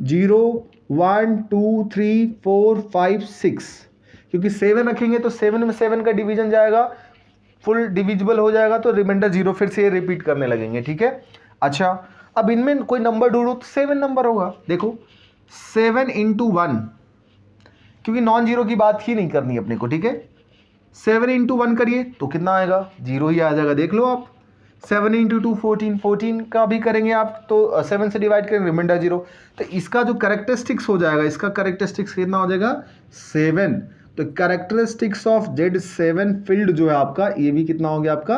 0 1 2 3 4 5 6, क्योंकि 7 रखेंगे तो 7 में 7 का डिवीजन जाएगा, फुल डिविजिबल हो जाएगा, तो रिमाइंडर 0, फिर से रिपीट करने लगेंगे, ठीक है। अच्छा, अब इनमें कोई नंबर ढूंढो तो 7 नंबर होगा, देखो 7 इंटू 1, क्योंकि नॉन जीरो की बात ही नहीं करनी अपने को, ठीक है। 7 इंटू 1 करिए तो कितना आएगा, 0 ही आ जाएगा, देख लो आप। 7 इंटू 2 14, 14 का भी करेंगे आप तो 7 से डिवाइड करेंगे, रिमाइंडर 0। तो इसका जो कैरेक्टरिस्टिक्स हो जाएगा, इसका कैरेक्टरिस्टिक्स कितना हो जाएगा, 7। तो कैरेक्टरिस्टिक्स ऑफ Z7 फील्ड जो है आपका, ये भी कितना हो गया आपका,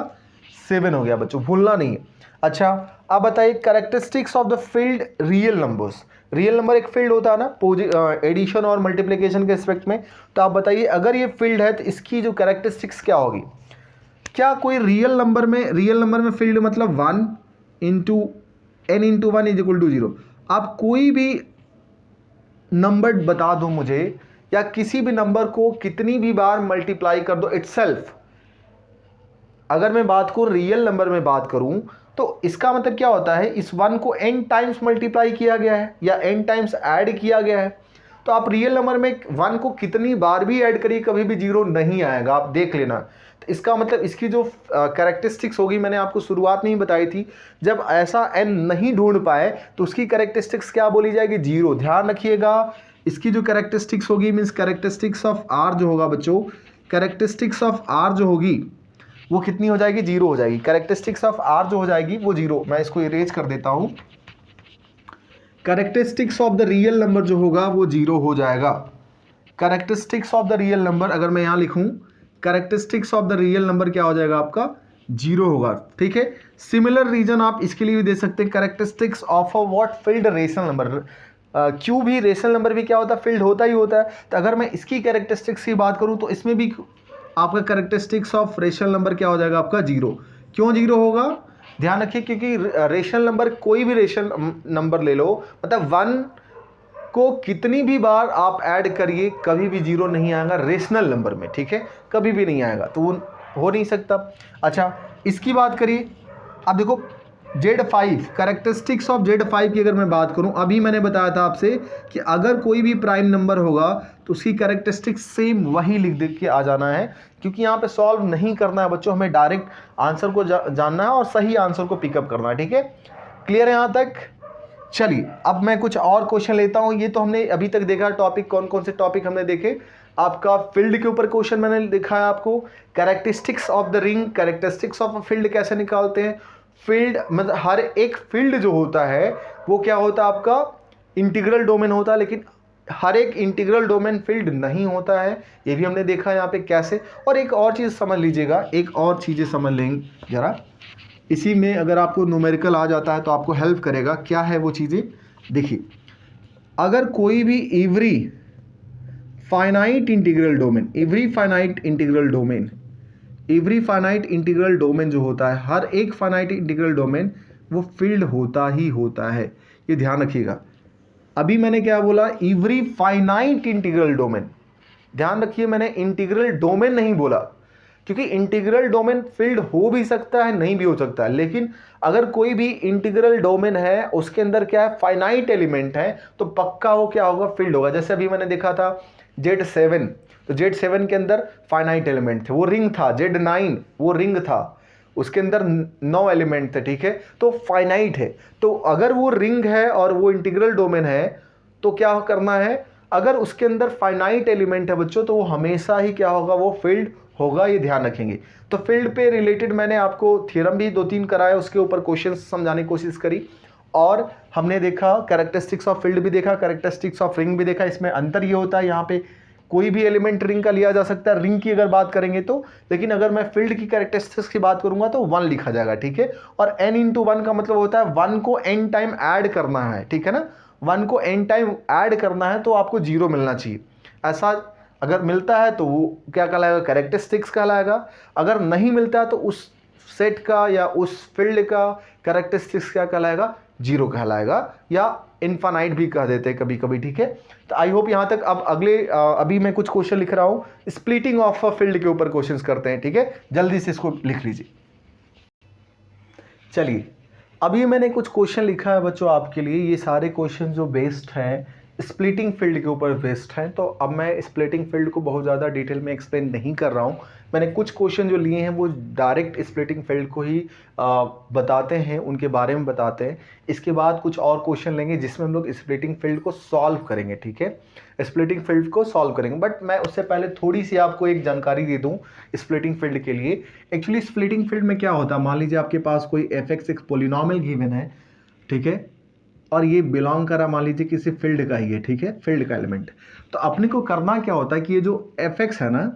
7 हो गया बच्चों, भूलना नहीं है। अच्छा, अब बताइए characteristics of the field real numbers. Real number एक फील्ड होता है ना एडिशन और मल्टीप्लिकेशन के रिस्पेक्ट में, तो आप बताइए अगर ये फील्ड है तो इसकी जो कैरेक्टरिस्टिक्स क्या होगी। क्या कोई रियल नंबर में फील्ड मतलब 1 into n into 1 is equal to 0, आप कोई भी नंबर बता दो मुझे, या किसी भी नंबर को कितनी भी बार मल्टीप्लाई कर दो इटसेल्फ। अगर मैं बात करूं रियल नंबर में बात करूं तो इसका मतलब क्या होता है, इस वन को n टाइम्स मल्टीप्लाई किया गया है या n टाइम्स ऐड किया गया है। तो आप रियल नंबर में वन को कितनी बार भी ऐड करिए कभी भी जीरो नहीं आएगा, आप देख लेना। तो इसका मतलब इसकी जो कैरेक्टरिस्टिक्स होगी, मैंने आपको शुरुआत में ही बताई थी, जब ऐसा n नहीं ढूंढ पाए तो उसकी कैरेक्टरिस्टिक्स क्या बोली जाएगी, जीरो। ध्यान रखिएगा, इसकी जो कैरेक्टरिस्टिक्स होगी मीन्स कैरेक्टरिस्टिक्स ऑफ आर जो होगा बच्चों, कैरेक्टरिस्टिक्स ऑफ आर जो होगी वो कितनी हो जाएगी, जीरो हो जाएगी। कैरेक्टरिस्टिक्स ऑफ आर जो हो जाएगी वो जीरो। मैं इसको इरेज कर देता हूं। Characteristics of the real number जो होगा वो जीरो हो जाएगा। Characteristics of the real number अगर मैं यहां लिखूं, characteristics of the real number क्या हो जाएगा आपका, जीरो होगा। ठीक है, सिमिलर रीजन आप इसके लिए भी दे सकते हैं, characteristics of a what, field rational number. क्यों भी रेशनल नंबर भी क्या होता है, फिल्ड होता ही होता है। तो अगर मैं इसकी कैरेक्टरिस्टिक्स की बात करूं तो इसमें भी आपका कैरेक्टरिस्टिक्स ऑफ रेशनल नंबर क्या हो जाएगा आपका, जीरो। क्यों जीरो होगा, ध्यान रखिए, क्योंकि रेशनल नंबर कोई भी रेशनल नंबर ले लो, मतलब वन को कितनी भी बार आप ऐड करिए कभी भी जीरो नहीं आएगा रेशनल नंबर में। ठीक है, कभी भी नहीं आएगा, तो वो हो नहीं सकता। अच्छा, इसकी बात करिए, अब देखो Z5, कैरेक्टरिस्टिक्स ऑफ Z5 की अगर मैं बात करूं, अभी मैंने बताया था आपसे कि अगर कोई भी प्राइम नंबर होगा तो उसकी कैरेक्टरिस्टिक्स सेम वही लिख दे के आ जाना है, क्योंकि यहाँ पे सॉल्व नहीं करना है बच्चों, हमें डायरेक्ट आंसर को जानना है और सही आंसर को पिकअप करना है। ठीक है, क्लियर है यहाँ तक। चलिए अब मैं कुछ और क्वेश्चन लेता हूँ। ये तो हमने अभी तक देखा टॉपिक, कौन कौन से टॉपिक हमने देखे। आपका फील्ड के ऊपर क्वेश्चन मैंने दिखाया आपको, characteristics of the ring, characteristics of field कैसे निकालते हैं। फील्ड मतलब हर एक फील्ड जो होता है वो क्या होता है आपका, इंटीग्रल डोमेन होता है, लेकिन हर एक इंटीग्रल डोमेन फील्ड नहीं होता है, ये भी हमने देखा यहाँ पे कैसे। और एक और चीज़ समझ लीजिएगा, एक और चीज़ें समझ लेंगे जरा, इसी में अगर आपको न्यूमेरिकल आ जाता है तो आपको हेल्प करेगा। क्या है वो चीज़ें, देखिए, अगर कोई भी every finite integral domain, every finite integral domain, every finite integral domain जो होता है, हर एक फाइनाइट इंटीग्रल डोमेन वो फील्ड होता ही होता है, ये ध्यान रखिएगा। अभी मैंने क्या बोला, एवरी फाइनाइट इंटीग्रल डोमेन, ध्यान रखिए मैंने इंटीग्रल डोमेन नहीं बोला, क्योंकि इंटीग्रल डोमेन फील्ड हो भी सकता है नहीं भी हो सकता है, लेकिन अगर कोई भी इंटीग्रल डोमेन है उसके अंदर क्या है, फाइनाइट एलिमेंट है, तो पक्का वो क्या होगा, फील्ड होगा। जैसे अभी मैंने देखा था Z7, तो Z7 के अंदर फाइनाइट एलिमेंट थे, वो रिंग था। Z9 वो रिंग था, उसके अंदर 9 एलिमेंट थे। ठीक है, तो फाइनाइट है। तो अगर वो रिंग है और वो इंटीग्रल डोमेन है तो क्या करना है, अगर उसके अंदर फाइनाइट एलिमेंट है बच्चों तो वो हमेशा ही क्या होगा, वो फील्ड होगा, ये ध्यान रखेंगे। तो फील्ड पे रिलेटेड मैंने आपको थ्योरम भी 2-3 कराया, उसके ऊपर क्वेश्चन समझाने की कोशिश करी, और हमने देखा कैरेक्टरिस्टिक्स ऑफ फील्ड भी देखा, कैरेक्टरिस्टिक्स ऑफ रिंग भी देखा। इसमें अंतर ये होता है, यहाँ पे कोई भी एलिमेंट रिंग का लिया जा सकता है, रिंग की अगर बात करेंगे तो, लेकिन अगर मैं फील्ड की कैरेक्टरिस्टिक्स की बात करूंगा तो 1 लिखा जाएगा। ठीक है, और n इंटू 1 का मतलब होता है 1 को n टाइम ऐड करना है। ठीक है ना, 1 को n टाइम ऐड करना है तो आपको 0 मिलना चाहिए। ऐसा अगर मिलता है तो वो क्या कहलाएगा, कैरेक्टरिस्टिक्स कहलाएगा। अगर नहीं मिलता है तो उस सेट का या उस फील्ड का कैरेक्टरिस्टिक्स क्या कहलाएगा, 0 कहलाएगा, या इनफाइनाइट भी कह देते हैं कभी कभी। ठीक है, तो आई होप यहाँ तक। अब अगले अभी मैं कुछ क्वेश्चन लिख रहा हूँ स्प्लिटिंग ऑफ फील्ड के ऊपर क्वेश्चंस करते हैं। ठीक है, जल्दी से इसको लिख लीजिए। चलिए, अभी मैंने कुछ क्वेश्चन लिखा है बच्चों आपके लिए, ये सारे क्वेश्चन जो बेस्ड हैं स्प्लिटिंग फील्ड के ऊपर बेस्ड हैं। तो अब मैं स्प्लिटिंग फील्ड को बहुत ज़्यादा डिटेल में एक्सप्लेन नहीं कर रहा हूँ, मैंने कुछ क्वेश्चन जो लिए हैं वो डायरेक्ट स्प्लिटिंग फील्ड को ही बताते हैं, उनके बारे में बताते हैं। इसके बाद कुछ और क्वेश्चन लेंगे जिसमें हम लोग स्प्लिटिंग फील्ड को सॉल्व करेंगे। ठीक है, स्प्लिटिंग फील्ड को सॉल्व करेंगे, बट मैं उससे पहले थोड़ी सी आपको एक जानकारी दे दूं स्प्लिटिंग फील्ड के लिए। एक्चुअली स्प्लिटिंग फील्ड में क्या होता है, मान लीजिए आपके पास कोई f(x) एक पोलिनोमियल गिवन है, ठीक है, और ये बिलोंग करा मान लीजिए किसी फील्ड का ही है। ठीक है, फील्ड का एलिमेंट। तो अपने को करना क्या होता है कि ये जो f(x) है ना,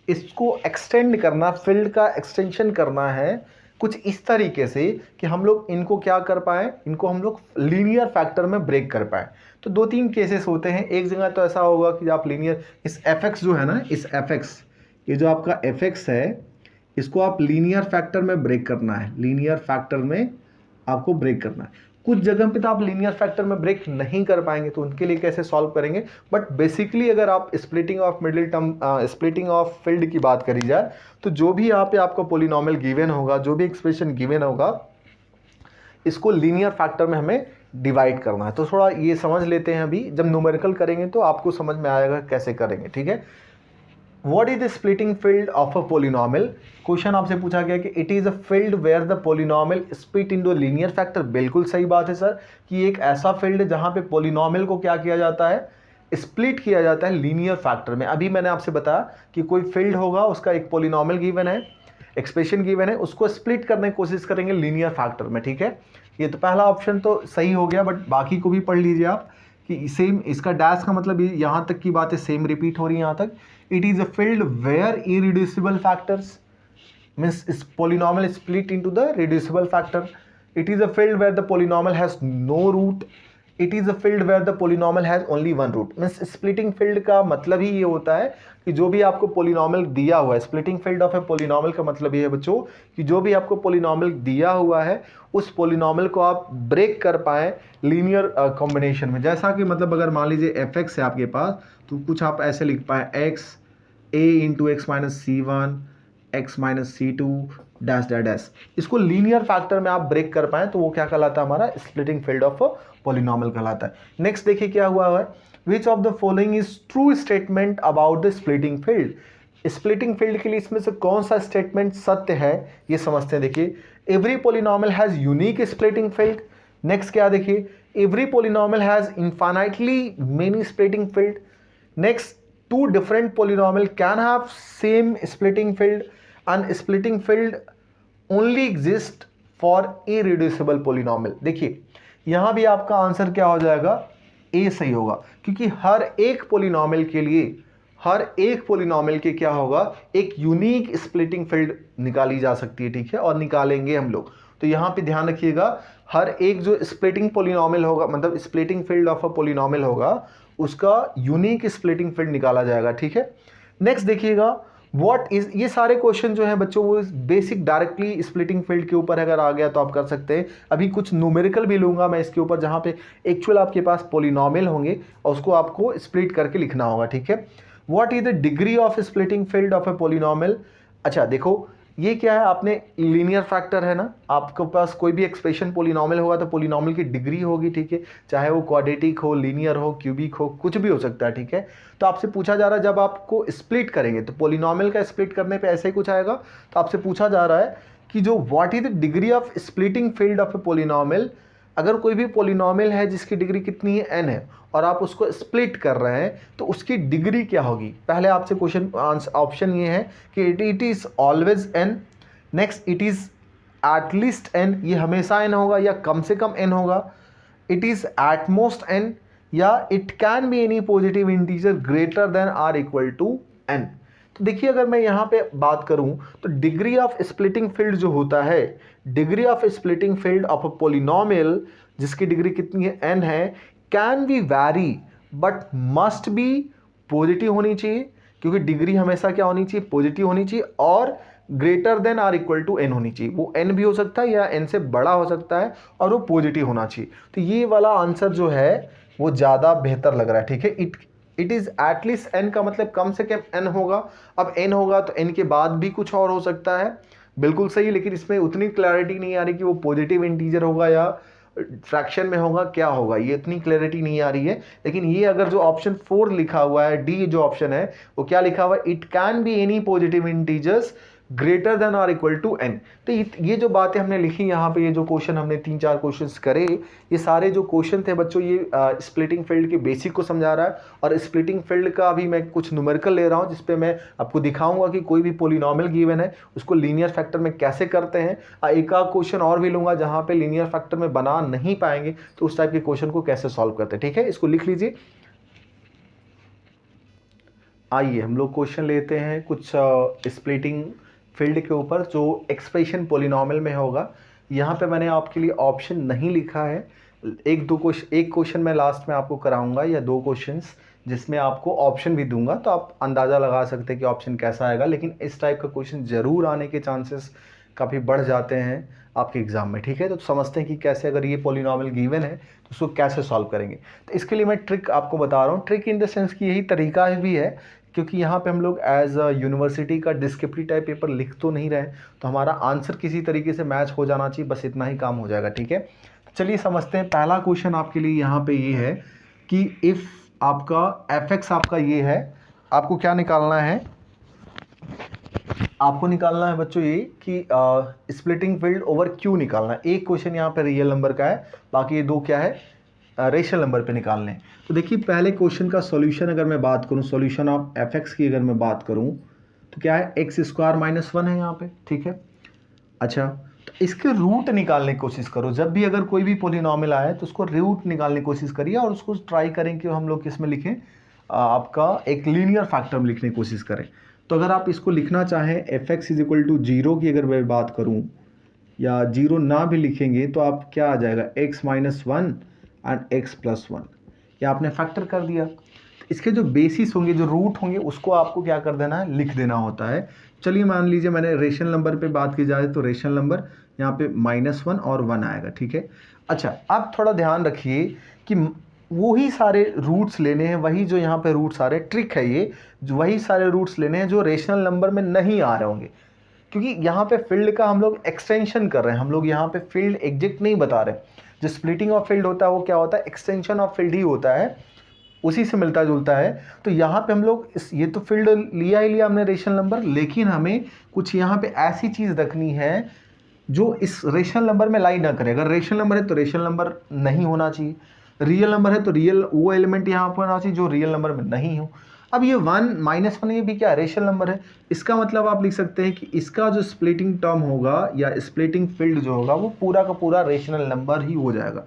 इसको एक्सटेंड करना, फील्ड का एक्सटेंशन करना है कुछ इस तरीके से कि हम लोग इनको क्या कर पाए, इनको हम लोग लीनियर फैक्टर में ब्रेक कर पाए। तो 2-3 केसेस होते हैं। एक जगह तो ऐसा होगा कि आप लीनियर, इस f(x) जो है ना, इस f(x), ये जो आपका f(x) है, इसको आप लीनियर फैक्टर में ब्रेक करना है, लीनियर फैक्टर में आपको ब्रेक करना है। कुछ जगह पे तो आप लीनियर फैक्टर में ब्रेक नहीं कर पाएंगे, तो उनके लिए कैसे सॉल्व करेंगे। बट बेसिकली अगर आप splitting of middle term splitting of field की बात करी जाए, तो जो भी यहाँ पे आपको पोलिनोमियल गिवन होगा, जो भी एक्सप्रेशन गिवन होगा, इसको लीनियर फैक्टर में हमें डिवाइड करना है। तो थोड़ा ये समझ लेते हैं, अभी जब न्यूमेरिकल करेंगे तो आपको समझ में आएगा कैसे करेंगे, ठीक है। What is the splitting field of a polynomial? Question आपसे पूछा गया कि it is a field where the polynomial split into linear factor. बिल्कुल सही बात है सर, कि एक ऐसा फील्ड है जहां पे पोलिनोमियल को क्या किया जाता है, स्प्लिट किया जाता है लीनियर फैक्टर में। अभी मैंने आपसे बताया कि कोई फील्ड होगा, उसका एक पोलिनोमियल गिवन है, एक्सप्रेशन गिवन है, उसको स्प्लिट करने की कोशिश करेंगे लीनियर फैक्टर में, ठीक है। ये तो पहला ऑप्शन तो सही हो गया, बट बाकी को भी पढ़ लीजिए आप कि सेम, इसका डैश का मतलब यहाँ तक की बातें सेम रिपीट हो रही है यहाँ तक। It is a field where irreducible factors means is polynomial split into the reducible factor. It is a field where the polynomial has no root. It is a field where the polynomial has only one root. means splitting field का मतलब ही ये होता है कि जो भी आपको polynomial दिया हुआ है, splitting field of a polynomial का मतलब ये है बच्चों कि जो भी आपको polynomial दिया हुआ है, उस polynomial को आप ब्रेक कर पाए लीनियर कॉम्बिनेशन में। जैसा कि मतलब अगर मान लीजिए fx है आपके पास, तो कुछ आप ऐसे लिख पाए x a into x minus c one x minus c two dash dash dash, इसको लीनियर फैक्टर में आप ब्रेक कर पाए तो वो क्या कहलाता है, हमारा स्प्लिटिंग फील्ड ऑफ पॉलिनोमियल कहलाता है। नेक्स्ट देखिए क्या हुआ है, which of the following is true statement about the splitting field. Splitting field के लिए इसमें से कौन सा स्टेटमेंट सत्य है, ये समझते हैं। देखिए, every polynomial has unique splitting field. Next क्या देखिए, every polynomial has infinitely many splitting field. Next, two different polynomial can have same splitting field, and splitting field only exist for irreducible polynomial। देखिए यहां भी आपका answer क्या हो जाएगा, ए सही होगा, क्योंकि हर एक पोलिनोमियल के लिए, हर एक पोलिनोमियल के क्या होगा, एक यूनिक स्प्लिटिंग फील्ड निकाली जा सकती है, ठीक है, और निकालेंगे हम लोग। तो यहां पे ध्यान रखिएगा, हर एक जो स्प्लिटिंग पोलिनोमियल होगा, मतलब splitting field of a polynomial होगा, उसका यूनिक स्प्लिटिंग फील्ड निकाला जाएगा, ठीक है। नेक्स्ट देखिएगा, व्हाट इज, ये सारे क्वेश्चन जो हैं बच्चों वो बेसिक डायरेक्टली स्प्लिटिंग फील्ड के ऊपर अगर आ गया तो आप कर सकते हैं। अभी कुछ न्यूमेरिकल भी लूंगा मैं इसके ऊपर, जहां पे एक्चुअल आपके पास पोलिनोमियल होंगे और उसको आपको स्प्लिट करके लिखना होगा, ठीक है। What is the degree of splitting field of A polynomial. अच्छा देखो, ये क्या है, आपने लीनियर फैक्टर है ना, आपके पास कोई भी एक्सप्रेशन पोलिनोमियल होगा तो पोलिनोमियल की डिग्री होगी, ठीक है, चाहे वो क्वाड्रेटिक हो, लीनियर हो, क्यूबिक हो, कुछ भी हो सकता है, ठीक है। तो आपसे पूछा जा रहा है जब आपको स्प्लिट करेंगे तो पोलिनोमियल का स्प्लिट करने पे ऐसे ही कुछ आएगा। तो आपसे पूछा जा रहा है कि जो what is the degree of splitting field of A polynomial. अगर कोई भी पोलिनोमियल है जिसकी डिग्री कितनी है, n है, और आप उसको स्प्लिट कर रहे हैं तो उसकी डिग्री क्या होगी। पहले आपसे क्वेश्चन ऑप्शन ये है कि it is always n। Next, it is at least n, ये हमेशा n होगा या कम से कम n होगा। It is at most n, या it can be any positive integer greater than or equal to n। तो देखिए, अगर मैं यहाँ पे बात करूं तो डिग्री ऑफ स्प्लिटिंग फील्ड जो होता है, degree of splitting field of a polynomial जिसकी डिग्री कितनी है, n है, can be vary but must be positive होनी चाहिए, क्योंकि डिग्री हमेशा क्या होनी चाहिए, पॉजिटिव होनी चाहिए, और greater than or equal to n होनी चाहिए। वो n भी हो सकता है या n से बड़ा हो सकता है, और वो पॉजिटिव होना चाहिए। तो ये वाला आंसर जो है वो ज़्यादा बेहतर लग रहा है, ठीक है। इट इज़ एटलीस्ट n का मतलब कम से कम n होगा। अब n होगा तो n के बाद भी कुछ और हो सकता है, बिल्कुल सही, लेकिन इसमें उतनी क्लैरिटी नहीं आ रही कि वो पॉजिटिव इंटीजर होगा या फ्रैक्शन में होगा, क्या होगा, ये इतनी क्लैरिटी नहीं आ रही है। लेकिन ये अगर जो ऑप्शन 4 लिखा हुआ है, डी जो ऑप्शन है, वो क्या लिखा हुआ है, it can be any positive integers greater than or equal to n। तो ये जो बातें हमने लिखी यहाँ पे, ये जो क्वेश्चन हमने 3-4 क्वेश्चंस करे, ये सारे जो क्वेश्चन थे बच्चों, ये स्प्लिटिंग फील्ड के बेसिक को समझा रहा है। और स्प्लिटिंग फील्ड का अभी मैं कुछ न्यूमेरिकल ले रहा हूँ, जिसपे मैं आपको दिखाऊंगा कि कोई भी पोलिनोमियल गिवन है उसको लीनियर फैक्टर में कैसे करते हैं। एक आध क्वेश्चन और भी लूंगा जहाँ पे लीनियर फैक्टर में बना नहीं पाएंगे तो उस टाइप के क्वेश्चन को कैसे सॉल्व करते हैं, ठीक है। इसको लिख लीजिए। आइए हम लोग क्वेश्चन लेते हैं कुछ स्प्लिटिंग फील्ड के ऊपर जो एक्सप्रेशन पोलिनोमियल में होगा। यहाँ पे मैंने आपके लिए ऑप्शन नहीं लिखा है। एक क्वेश्चन मैं लास्ट में आपको कराऊंगा या 2 क्वेश्चंस जिसमें आपको ऑप्शन भी दूंगा, तो आप अंदाज़ा लगा सकते हैं कि ऑप्शन कैसा आएगा। लेकिन इस टाइप का क्वेश्चन ज़रूर आने के चांसेस काफ़ी बढ़ जाते हैं आपके एग्जाम में, ठीक है। तो समझते हैं कि कैसे अगर ये पॉलिनॉमियल गिवन है तो उसको कैसे सॉल्व करेंगे। तो इसके लिए मैं ट्रिक आपको बता रहा हूँ, ट्रिक इन द सेंस कि यही तरीका भी है, क्योंकि यहाँ पे हम लोग एज अ यूनिवर्सिटी का डिस्क्रिप्टिव टाइप पेपर लिख तो नहीं रहे, तो हमारा आंसर किसी तरीके से मैच हो जाना चाहिए, बस इतना ही काम हो जाएगा, ठीक है। चलिए समझते हैं। पहला क्वेश्चन आपके लिए यहाँ पे ये है कि इफ़ आपका एफ आपका ये है, आपको क्या निकालना है, आपको निकालना है बच्चों ये कि स्प्लिटिंग फील्ड ओवर क्यू निकालना है। एक क्वेश्चन यहाँ पे रियल नंबर का है, बाकी ये दो क्या है, रेशनल नंबर पे निकालने हैं। तो देखिए पहले क्वेश्चन का सॉल्यूशन अगर मैं बात करूँ, सॉल्यूशन ऑफ एफ एक्स की अगर मैं बात करूँ तो क्या है, एक्स स्क्वायर माइनस 1 है यहाँ पे, ठीक है। अच्छा, तो इसके रूट निकालने की कोशिश करो। जब भी अगर कोई भी पोलिनोमियल आए तो उसको रूट निकालने की कोशिश करिए और उसको ट्राई करें कि हम लोग किस में लिखें, आपका एक लीनियर फैक्टर में लिखने की कोशिश करें। तो अगर आप इसको लिखना चाहें f x is equal to zero की अगर मैं बात करूं, या जीरो ना भी लिखेंगे तो आप क्या आ जाएगा, x minus 1 and x plus 1, या आपने फैक्टर कर दिया। इसके जो बेसिस होंगे, जो रूट होंगे, उसको आपको क्या कर देना है, लिख देना होता है। चलिए मान लीजिए मैंने रेशनल नंबर पे बात की जाए तो रेशनल नंबर यहाँ पे -1 और 1 आएगा, ठीक है। अच्छा, अब थोड़ा ध्यान रखिए कि वही सारे रूट्स लेने हैं, वही जो यहाँ पे रूट्स आ रहे हैं, ट्रिक है ये, जो वही सारे रूट्स लेने हैं जो रेशनल नंबर में नहीं आ रहे होंगे, क्योंकि यहाँ पे फील्ड का हम लोग एक्सटेंशन कर रहे हैं, हम लोग यहाँ पे फील्ड एग्जैक्ट नहीं बता रहे। जो स्प्लिटिंग ऑफ फील्ड होता है वो क्या होता है, एक्सटेंशन ऑफ फील्ड ही होता है, उसी से मिलता जुलता है। तो यहाँ पे हम लोग ये तो फील्ड लिया ही लिया हमने रेशनल नंबर, लेकिन हमें कुछ यहाँ पे ऐसी चीज़ रखनी है जो इस रेशनल नंबर में लाई ना करे। अगर रेशनल नंबर है तो रेशनल नंबर नहीं होना चाहिए, रियल नंबर है तो रियल वो एलिमेंट यहाँ पर होना चाहिए जो रियल नंबर में नहीं हो। अब ये 1 -1 ये भी क्या रेशनल नंबर है, इसका मतलब आप लिख सकते हैं कि इसका जो स्प्लिटिंग टर्म होगा या स्प्लिटिंग फील्ड जो होगा वो पूरा का पूरा रेशनल नंबर ही हो जाएगा,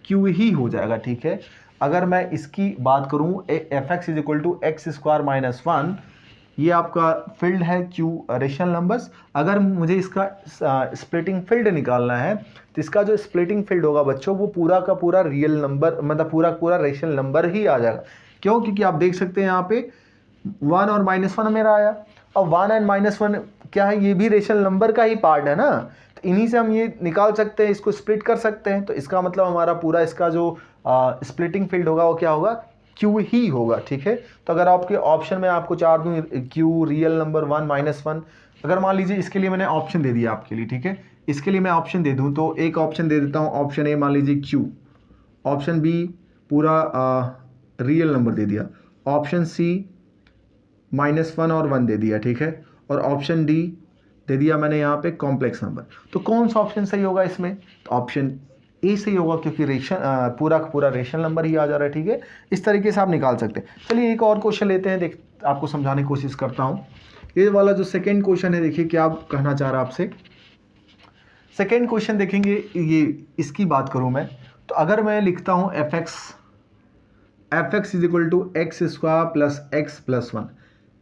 क्यू ही हो जाएगा, ठीक है। अगर मैं इसकी बात करूं, f x is equal to x square minus 1, ये आपका फील्ड है क्यू रेशनल नंबर्स। अगर मुझे इसका स्प्लिटिंग फील्ड निकालना है तो इसका जो स्प्लिटिंग फील्ड होगा बच्चों वो पूरा का पूरा रियल नंबर, मतलब पूरा पूरा रेशनल नंबर ही आ जाएगा। क्यों, क्योंकि आप देख सकते हैं यहाँ पे 1 और -1 मेरा आया, और 1 एंड -1 क्या है, ये भी रेशनल नंबर का ही पार्ट है ना, तो इन्हीं से हम ये निकाल सकते हैं, इसको स्प्लिट कर सकते हैं। तो इसका मतलब हमारा पूरा इसका जो स्प्लिटिंग फील्ड होगा वो क्या होगा, क्यू ही होगा, ठीक है। तो अगर आपके ऑप्शन में आपको चार दूँ, क्यू रियल नंबर 1 -1, अगर मान लीजिए इसके लिए मैंने ऑप्शन दे दिया आपके लिए, ठीक है, इसके लिए मैं ऑप्शन दे दूँ तो एक ऑप्शन दे देता हूँ, ऑप्शन ए मान लीजिए क्यू, ऑप्शन बी पूरा रियल नंबर दे दिया, ऑप्शन सी -1 और 1 दे दिया, ठीक है, और ऑप्शन डी दे दिया मैंने यहाँ पे कॉम्प्लेक्स नंबर। तो कौन सा ऑप्शन सही होगा इसमें, तो ऑप्शन ए सही होगा, क्योंकि पूरा पूरा रेशनल नंबर ही आ जा रहा है, ठीक है। इस तरीके से आप निकाल सकते हैं। चलिए एक और क्वेश्चन लेते हैं, देख आपको समझाने की कोशिश करता हूँ। ये वाला जो सेकेंड क्वेश्चन है, देखिए क्या कहना चाह रहा है आपसे। सेकेंड क्वेश्चन देखेंगे, ये इसकी बात करूँ मैं, तो अगर मैं लिखता हूँ f x is equal to x square plus x plus 1,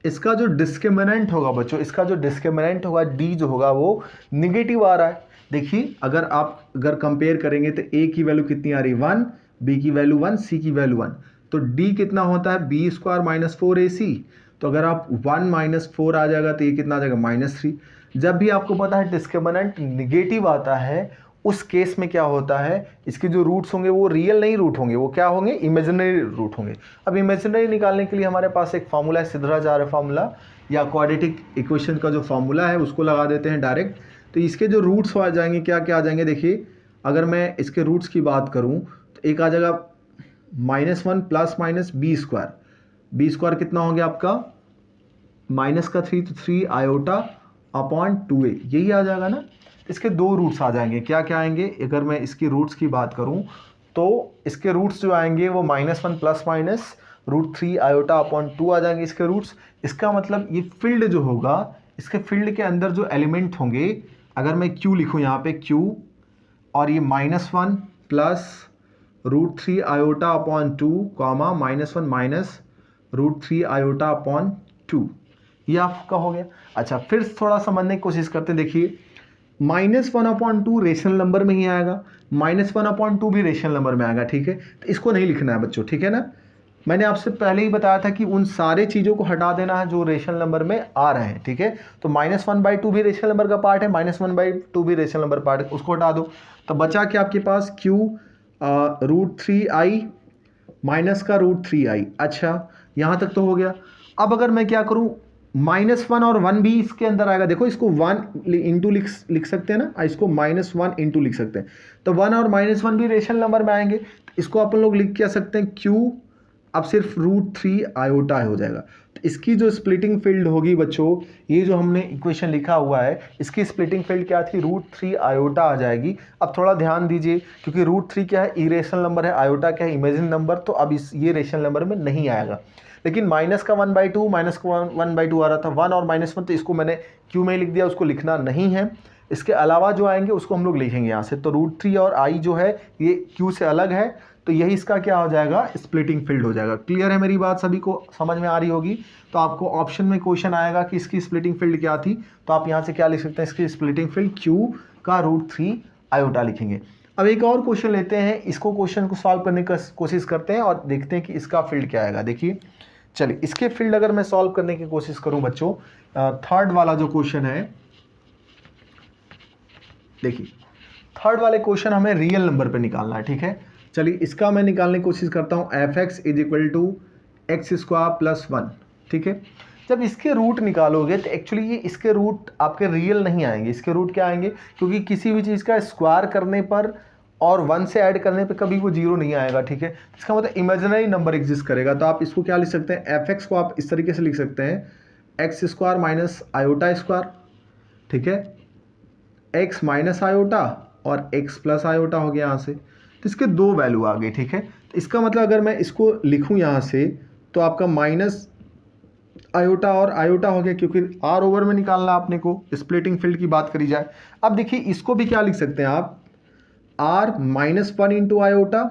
इसका जो डिस्क्रिमिनेंट होगा बच्चों, इसका जो डिस्क्रिमिनेंट होगा डी जो होगा वो निगेटिव आ रहा है। देखिए अगर कंपेयर करेंगे तो ए की वैल्यू कितनी आ रही है 1, बी की वैल्यू 1, सी की वैल्यू 1, तो डी कितना होता है बी स्क्वायर माइनस 4ac। तो अगर आप 1 - 4 आ जाएगा तो ये कितना आ जाएगा -3। जब भी आपको पता है डिस्क्रिमिनेंट निगेटिव आता है, उस केस में क्या होता है, इसके जो रूट्स होंगे वो रियल नहीं रूट होंगे, वो क्या होंगे, इमेजिनरी रूट होंगे। अब इमेजिनरी निकालने के लिए हमारे पास एक फार्मूला है, सिद्धांत फार्मूला या क्वाड्रेटिक इक्वेशन का जो फार्मूला है उसको लगा देते हैं डायरेक्ट। तो इसके जो रूट्स आ जाएंगे, क्या क्या आ जाएंगे, देखिए अगर मैं इसके रूट्स की बात करूं तो एक आ जाएगा -1 प्लस माइनस बी स्क्वायर कितना हो गया आपका माइनस का 3, तो 3 आयोटा अपॉन 2a, यही आ जाएगा ना। इसके दो रूट्स आ जाएंगे, क्या क्या आएंगे, अगर मैं इसकी रूट्स की बात करूं तो इसके रूट्स जो आएंगे वो -1 प्लस माइनस √3 आयोटा अपॉन 2 आ जाएंगे इसके रूट्स। इसका मतलब ये फील्ड जो होगा, इसके फील्ड के अंदर जो एलिमेंट होंगे, अगर मैं q लिखूं यहाँ पे q, और ये -1 plus √3 iota upon 2 comma -1 minus √3 iota upon 2, ये आपका हो गया। अच्छा, फिर थोड़ा समझने की कोशिश करते हैं। देखिए -1/2 रेशनल नंबर में ही आएगा, -1/2 भी रेशनल नंबर में आएगा, ठीक है। तो इसको नहीं लिखना है बच्चों, ठीक है ना। मैंने आपसे पहले ही बताया था कि उन सारे चीज़ों को हटा देना है जो रेशनल नंबर में आ रहे हैं, ठीक है। तो -1/2 भी रेशनल नंबर का पार्ट है, -1/2 भी रेशनल नंबर पार्ट है, उसको हटा दो। तो बचा क्या आपके पास, Q √3i माइनस का √3i। अच्छा, यहाँ तक तो हो गया। अब अगर मैं क्या करूँ, -1 और 1 भी इसके अंदर आएगा। देखो इसको 1 इंटू लिख सकते हैं ना, इसको -1 इंटू लिख सकते हैं। तो 1 और -1 भी रेशनल नंबर में आएंगे। इसको अपन लोग लिख क्या सकते हैं, Q अब सिर्फ √3 आयोटा हो जाएगा। तो इसकी जो स्प्लिटिंग फील्ड होगी बच्चों, ये जो हमने इक्वेशन लिखा हुआ है, इसकी स्प्लिटिंग फील्ड क्या थी, √3 आयोटा आ जाएगी। अब थोड़ा ध्यान दीजिए, क्योंकि √3 क्या है, इरेशनल नंबर है, आयोटा क्या है, इमेजिनरी नंबर, तो अब ये रेशनल नंबर में नहीं आएगा। लेकिन माइनस का 1/2, माइनस का 1/2 आ रहा था, 1 और -1, तो इसको मैंने क्यू में लिख दिया, उसको लिखना नहीं है। इसके अलावा जो आएंगे उसको हम लोग लिखेंगे यहाँ से। तो √3 और आई जो है ये क्यू से अलग है, तो यही इसका क्या हो जाएगा, स्प्लिटिंग फील्ड हो जाएगा। क्लियर है मेरी बात, सभी को समझ में आ रही होगी। तो आपको ऑप्शन में क्वेश्चन आएगा कि इसकी स्प्लिटिंग फील्ड क्या थी, तो आप यहाँ से क्या लिख सकते हैं, इसकी स्प्लिटिंग फील्ड क्यू का √3 आयोटा लिखेंगे। अब एक और क्वेश्चन लेते हैं, इसको क्वेश्चन को सॉल्व करने की कोशिश करते हैं और देखते हैं कि इसका फील्ड क्या आएगा। देखिए चलिए, इसके फील्ड अगर मैं सॉल्व करने की कोशिश करूं बच्चों, थर्ड वाला जो क्वेश्चन है, देखिए थर्ड वाले क्वेश्चन हमें रियल नंबर पे निकालना है, ठीक है। चलिए इसका मैं निकालने की कोशिश करता हूँ, fx = x² + 1, ठीक है। जब इसके रूट निकालोगे तो एक्चुअली ये इसके रूट आपके रियल नहीं आएंगे, इसके रूट क्या आएंगे, क्योंकि किसी भी चीज़ का स्क्वायर करने पर और 1 से ऐड करने पे कभी वो 0 नहीं आएगा, ठीक है। इसका मतलब इमेजिनरी नंबर एग्जिस्ट करेगा। तो आप इसको क्या लिख सकते हैं, fx को आप इस तरीके से लिख सकते हैं, x² - i², ठीक है, x - आयोटा और x + आयोटा हो गया यहाँ से। तो इसके दो वैल्यू आ गई, ठीक है। तो इसका मतलब अगर मैं इसको लिखूँ यहाँ से, तो आपका माइनस आयोटा और आयोटा हो गया, क्योंकि r ओवर में निकालना आपने को, स्प्लिटिंग फील्ड की बात करी जाए। अब देखिए इसको भी क्या लिख सकते हैं आप, r -1 into iota,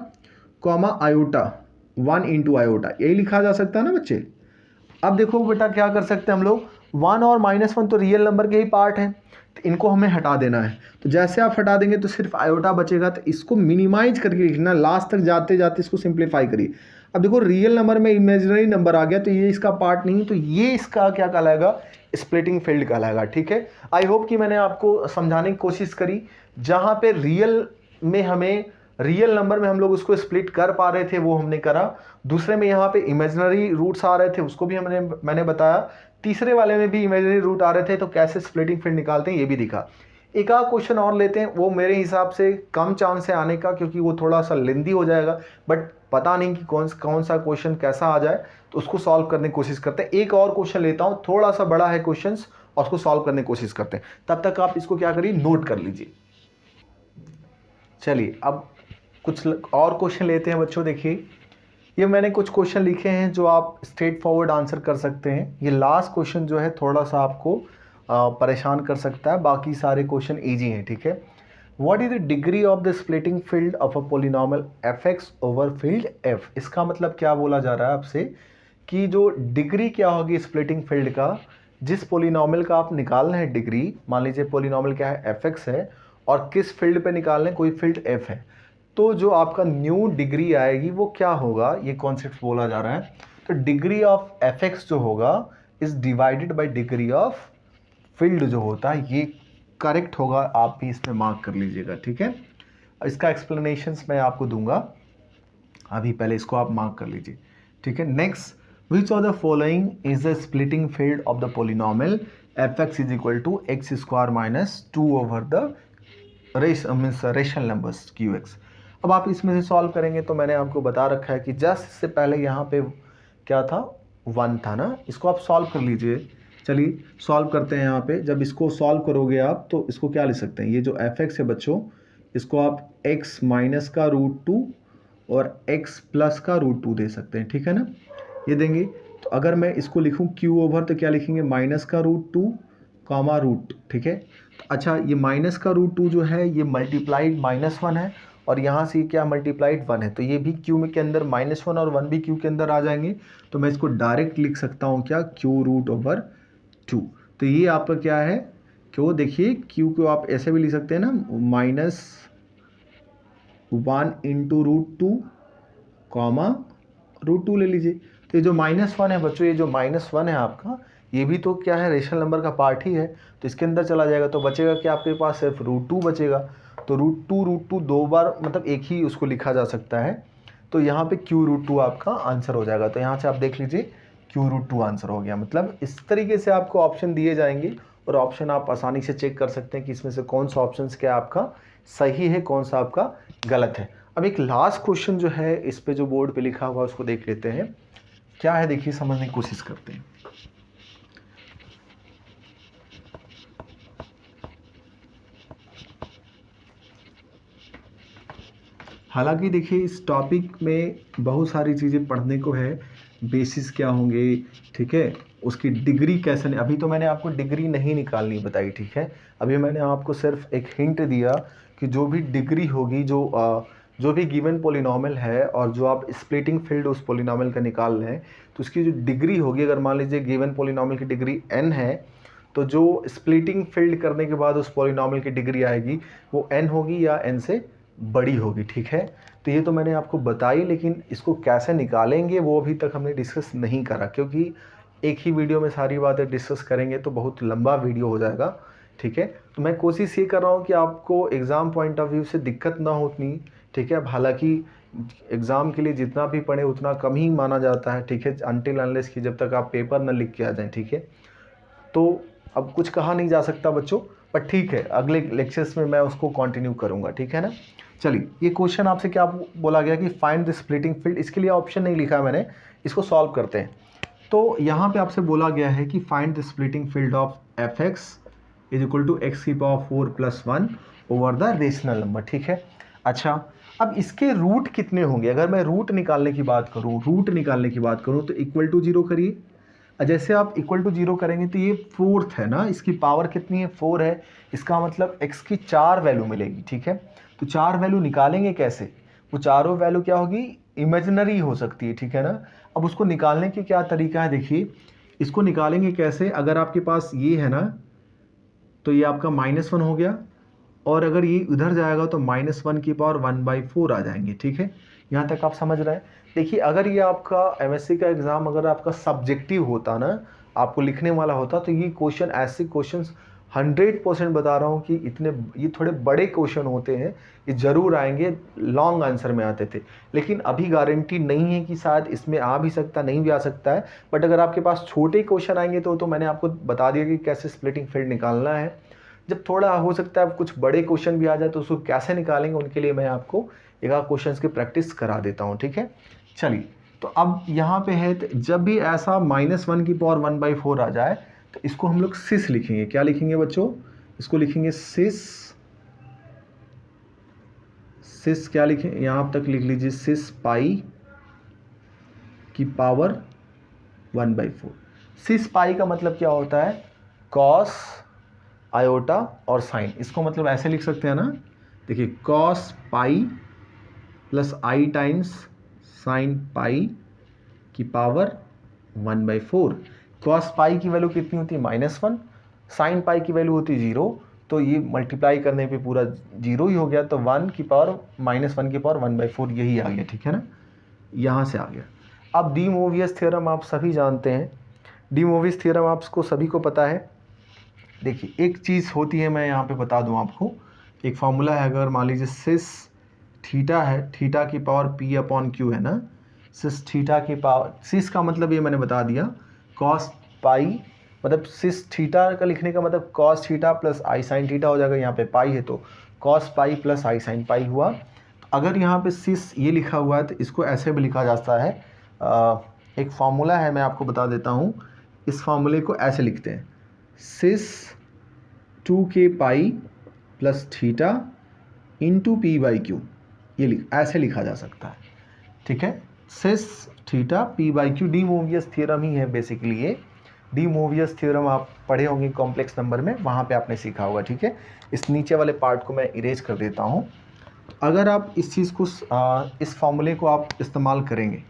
comma iota 1 into iota, यही लिखा जा सकता है ना बच्चे। अब देखो बेटा क्या कर सकते हैं हम लोग, 1 और -1 तो रियल नंबर के ही पार्ट हैं, तो इनको हमें हटा देना है। तो जैसे आप हटा देंगे तो सिर्फ आयोटा बचेगा, तो इसको मिनिमाइज करके लिखना, लास्ट तक जाते जाते इसको सिंप्लीफाई करिए। अब देखो रियल नंबर में इमेजिनरी नंबर आ गया, तो ये इसका पार्ट नहीं, तो ये इसका क्या कहलाएगा, स्प्लिटिंग फील्ड कहलाएगा, ठीक है। आई होप कि मैंने आपको समझाने की कोशिश करी। जहाँ पे रियल में हमें, रियल नंबर में हम लोग उसको स्प्लिट कर पा रहे थे वो हमने करा, दूसरे में यहाँ पे इमेजिनरी रूट्स आ रहे थे उसको भी मैंने बताया, तीसरे वाले में भी इमेजिनरी रूट आ रहे थे, तो कैसे स्प्लिटिंग फील्ड निकालते हैं ये भी दिखा। एक आध क्वेश्चन और लेते हैं, वो मेरे हिसाब से कम चांस है आने का, क्योंकि वो थोड़ा सा लेंदी हो जाएगा, बट पता नहीं कि कौन सा क्वेश्चन कैसा आ जाए, तो उसको सॉल्व करने की कोशिश करते हैं। एक और क्वेश्चन लेता हूँ, थोड़ा सा बड़ा है क्वेश्चन, और उसको सॉल्व करने की कोशिश करते हैं। तब तक आप इसको क्या करिए, नोट कर लीजिए। चलिए अब कुछ और क्वेश्चन लेते हैं बच्चों। देखिए ये मैंने कुछ क्वेश्चन लिखे हैं जो आप स्ट्रेट फॉरवर्ड आंसर कर सकते हैं। ये लास्ट क्वेश्चन जो है थोड़ा सा आपको परेशान कर सकता है, बाकी सारे क्वेश्चन इजी हैं, ठीक है। What is the degree of the splitting field of a polynomial fx over field f। इसका मतलब क्या बोला जा रहा है आपसे, कि जो डिग्री क्या होगी स्प्लिटिंग फील्ड का, जिस पोलिनोमियल का आप निकाल रहे हैं डिग्री, मान लीजिए पोलिनोमियल क्या है, fx है, और किस फील्ड पे निकाल रहे हैं, कोई फील्ड f है, तो जो आपका न्यू डिग्री आएगी वो क्या होगा, ये कॉन्सेप्ट बोला जा रहा है। तो डिग्री ऑफ fx जो होगा is divided by degree of field जो होता है, ये करेक्ट होगा, आप भी इसमें मार्क कर लीजिएगा, ठीक है। इसका एक्सप्लेनेशंस मैं आपको दूंगा, अभी पहले इसको आप मार्क कर लीजिए, ठीक है। Next, which of the following is the splitting field of the polynomial fx = x² - 2 over the rational numbers qx। अब आप इसमें से सॉल्व करेंगे, तो मैंने आपको बता रखा है कि जस्ट इससे पहले यहाँ पे क्या था, 1 था ना, इसको आप सॉल्व कर लीजिए। चलिए सॉल्व करते हैं। यहाँ पे जब इसको सॉल्व करोगे आप, तो इसको क्या लिख सकते हैं, ये जो fx है बच्चों, इसको आप x - का √2 और x + का √2 दे सकते हैं, ठीक है ना, ये देंगे। तो अगर मैं इसको लिखूँ q ओवर, तो क्या लिखेंगे, माइनस का √2 कॉमा रूट, ठीक है। अच्छा, ये माइनस का √2 जो है ये मल्टीप्लाइड -1 है, और यहाँ से क्या मल्टीप्लाइड 1 है, तो ये भी क्यू में के अंदर -1 और 1 भी क्यू के अंदर आ जाएंगे। तो मैं इसको डायरेक्ट लिख सकता हूँ क्या, q√2। तो ये आपका क्या है, क्यों, देखिए क्यू को आप ऐसे भी लिख सकते हैं ना, -1 इंटू √2 कॉमा √2 ले लीजिए। तो ये जो -1 है बच्चों, ये जो -1 है आपका, ये भी तो क्या है, रेशनल नंबर का पार्ट ही है, तो इसके अंदर चला जाएगा। तो बचेगा क्या आपके पास, सिर्फ √2 बचेगा। तो √2 दो बार मतलब एक ही उसको लिखा जा सकता है, तो यहाँ पे Q√2 आपका आंसर हो जाएगा। तो यहाँ से आप देख लीजिए Q√2 आंसर हो गया। मतलब इस तरीके से आपको ऑप्शन दिए जाएंगे और ऑप्शन आप आसानी से चेक कर सकते हैं कि इसमें से कौन सा ऑप्शन क्या आपका सही है, कौन सा आपका गलत है। अब एक लास्ट क्वेश्चन जो है इस पे जो बोर्ड पे लिखा हुआ है उसको देख लेते हैं क्या है, देखिए समझने की कोशिश करते हैं। हालांकि देखिए इस टॉपिक में बहुत सारी चीज़ें पढ़ने को है, बेसिस क्या होंगे, ठीक है, उसकी डिग्री कैसे, अभी तो मैंने आपको डिग्री नहीं निकालनी बताई, ठीक है, अभी मैंने आपको सिर्फ एक हिंट दिया कि जो भी डिग्री होगी, जो भी गिवन पॉलिनॉमियल है और जो आप स्प्लिटिंग फील्ड उस पॉलिनॉमियल का निकाल रहे हैं, तो उसकी जो डिग्री होगी, अगर मान लीजिए गिवन पॉलिनॉमियल की डिग्री n है, तो जो स्प्लिटिंग फील्ड करने के बाद उस पॉलिनॉमियल की डिग्री आएगी वो n होगी या n से बड़ी होगी, ठीक है। तो ये तो मैंने आपको बताई, लेकिन इसको कैसे निकालेंगे वो अभी तक हमने डिस्कस नहीं करा, क्योंकि एक ही वीडियो में सारी बातें डिस्कस करेंगे तो बहुत लंबा वीडियो हो जाएगा, ठीक है। तो मैं कोशिश ये कर रहा हूँ कि आपको एग्ज़ाम पॉइंट ऑफ व्यू से दिक्कत ना हो उतनी, ठीक है। अब हालांकि एग्ज़ाम के लिए जितना भी पढ़े उतना कम ही माना जाता है, ठीक है, अनटिल अनलेस कि जब तक आप पेपर ना लिख के आ जाएँ, ठीक है। तो अब कुछ कहा नहीं जा सकता बच्चों, पर ठीक है, अगले लेक्चर्स में मैं उसको कंटिन्यू करूँगा, ठीक है ना। चलिए, ये क्वेश्चन आपसे क्या बोला गया कि फाइंड द स्प्लिटिंग फील्ड, इसके लिए ऑप्शन नहीं लिखा है मैंने, इसको सॉल्व करते हैं। तो यहाँ पे आपसे बोला गया है कि find the splitting field of f(x) is equal to x⁴ + 1 over the rational number, ठीक है। अच्छा, अब इसके रूट कितने होंगे, अगर मैं रूट निकालने की बात करूँ तो इक्वल टू 0 करिए। जैसे आप इक्वल टू 0 करेंगे तो ये 4th है ना, इसकी पावर कितनी है, 4 है, इसका मतलब x की 4 वैल्यू मिलेगी, ठीक है। तो 4 वैल्यू निकालेंगे कैसे, वो चारों वैल्यू क्या होगी, इमेजिनरी हो सकती है, ठीक है ना। अब उसको निकालने की क्या तरीका है, देखिए इसको निकालेंगे कैसे, अगर आपके पास ये है ना, तो ये आपका -1 हो गया, और अगर ये इधर जाएगा तो -1 की पावर 1/4 आ जाएंगे, ठीक है। यहाँ तक आप समझ रहे हैं। देखिए अगर ये आपका एमएससी का एग्ज़ाम अगर आपका सब्जेक्टिव होता ना, आपको लिखने वाला होता, तो ये क्वेश्चन, ऐसे क्वेश्चंस 100% बता रहा हूँ कि इतने, ये थोड़े बड़े क्वेश्चन होते हैं, ये ज़रूर आएंगे, लॉन्ग आंसर में आते थे। लेकिन अभी गारंटी नहीं है कि शायद इसमें आ भी सकता, नहीं भी आ सकता है, बट अगर आपके पास छोटे क्वेश्चन आएंगे तो मैंने आपको बता दिया कि कैसे स्प्लिटिंग फील्ड निकालना है। जब थोड़ा हो सकता है कुछ बड़े क्वेश्चन भी आ जाए तो उसको कैसे निकालेंगे, उनके लिए मैं आपको एक आध क्वेश्चन की प्रैक्टिस करा देता हूँ, ठीक है। चलिए, तो अब यहाँ पे है, तो जब भी ऐसा -1 की पावर 1/4 आ जाए तो इसको हम लोग सिस लिखेंगे। क्या लिखेंगे बच्चों, इसको लिखेंगे सिस क्या लिखें, यहाँ तक लिख लीजिए, सिस पाई की पावर 1/4। सिस पाई का मतलब क्या होता है, कॉस, आयोटा और साइन, इसको मतलब ऐसे लिख सकते हैं ना, देखिए कॉस पाई प्लस आई टाइम्स साइन पाई की पावर 1/4। कॉस पाई की वैल्यू कितनी होती है, -1, साइन पाई की वैल्यू होती है 0, तो ये मल्टीप्लाई करने पे पूरा 0 ही हो गया, तो 1 की पावर -1 की पावर 1/4 यही आ गया, ठीक है ना, यहाँ से आ गया। अब डी मोवियस थ्योरम आप सभी जानते हैं, डी मोवियस थ्योरम आपको सभी को पता है। देखिए एक चीज़ होती है, मैं यहाँ पे बता दूँ आपको, एक फार्मूला है, अगर मान लीजिए सिस थीटा है, थीटा की पावर p/q है ना, सिस थीटा की पावर, सिस का मतलब ये मैंने बता दिया, कॉस पाई, मतलब सिस थीटा का लिखने का मतलब कॉस थीटा प्लस आई साइन थीटा हो जाएगा, यहाँ पे पाई है तो कॉस पाई प्लस आई साइन पाई हुआ। अगर यहाँ पे सिस ये लिखा हुआ है तो इसको ऐसे भी लिखा जाता है, एक फार्मूला है, मैं आपको बता देता हूँ, इस फार्मूले को ऐसे लिखते हैं, सिस 2k pi plus theta into p/q, ये ऐसे लिखा जा सकता है, ठीक है। सिस थीटा p/q डी मोवियस थ्योरम ही है बेसिकली ये। डी मोवियस थ्योरम आप पढ़े होंगे कॉम्प्लेक्स नंबर में, वहाँ पे आपने सीखा होगा, ठीक है। इस नीचे वाले पार्ट को मैं इरेज कर देता हूँ। अगर आप इस चीज़ को, इस फॉर्मूले को आप इस्तेमाल करेंगे,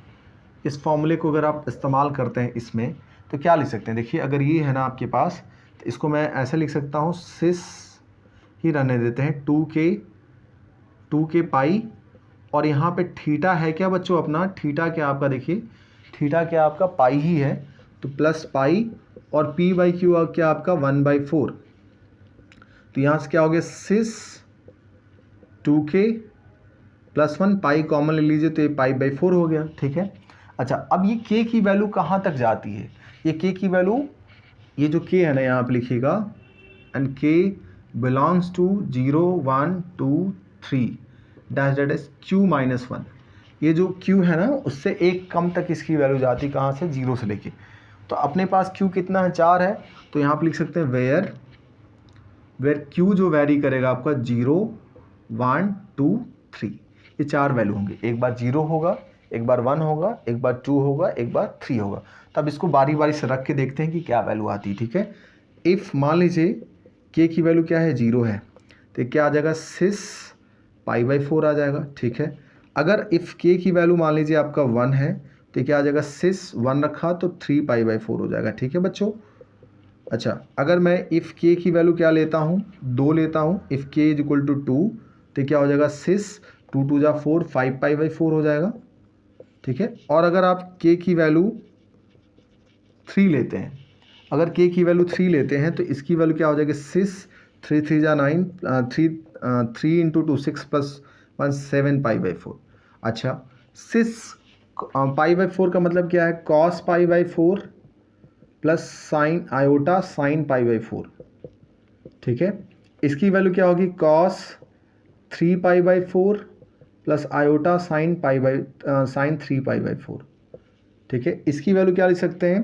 इस फॉर्मूले को अगर आप इस्तेमाल करते हैं इसमें, तो क्या लिख सकते हैं, देखिए अगर ये है ना आपके पास, तो इसको मैं ऐसे लिख सकता हूँ, सिस ही रहने देते हैं, 2k पाई और यहाँ पे थीटा है क्या बच्चों अपना, थीटा क्या आपका, देखिए थीटा क्या आपका पाई ही है, तो प्लस पाई, और पी बाई क्यू क्या आपका 1/4। तो यहाँ से क्या हो गया, सिस 2k प्लस 1, पाई कॉमन ले लीजिए तो ये पाई/4 हो गया, ठीक है। अच्छा, अब ये k की वैल्यू कहाँ तक जाती है, ये k की वैल्यू, ये जो k है ना यहाँ पे लिखिएगा, and k belongs to 0 1 2 3 dash dash dash q-1। ये जो q है ना उससे एक कम तक इसकी वैल्यू जाती है, कहाँ से, 0 से लेके। तो अपने पास q कितना है, 4 है, तो यहाँ पे लिख सकते हैं वेयर q जो वेरी करेगा आपका 0 1 2 3, ये 4 वैल्यू होंगे, एक बार 0 होगा, एक बार 1 होगा, एक बार 2 होगा, एक बार 3 होगा। तो अब इसको बारी बारी से रख के देखते हैं कि क्या वैल्यू आती है, ठीक है। इफ़ मान लीजिए k की वैल्यू क्या है, 0 है, तो क्या आ जाएगा, सिस पाई/4 आ जाएगा, ठीक है। अगर इफ़ k की वैल्यू मान लीजिए आपका 1 है, तो क्या आ जाएगा, सिस 1 रखा तो 3 पाई/4 हो जाएगा, ठीक है बच्चों। अच्छा, अगर मैं इफ़ k की वैल्यू क्या लेता हूँ, 2 लेता हूँ, if k is equal to 2, तो क्या हो जाएगा, सिस 2 2 जा 4, 5 पाई/4 हो जाएगा, ठीक है। और अगर आप k की वैल्यू 3 लेते हैं, अगर k की वैल्यू 3 लेते हैं तो इसकी वैल्यू क्या हो जाएगी, सिस 3 3 जा 9, 3 इंटू 2 6 प्लस 1 7 पाई/4। अच्छा, सिस पाई/4 का मतलब क्या है, कॉस पाई/4 प्लस साइन आयोटा साइन पाई/4, ठीक है। इसकी वैल्यू क्या होगी, कॉस 3 पाई/4 प्लस आयोटा साइन साइन 3 पाई/4, ठीक है। इसकी वैल्यू क्या लिख सकते हैं,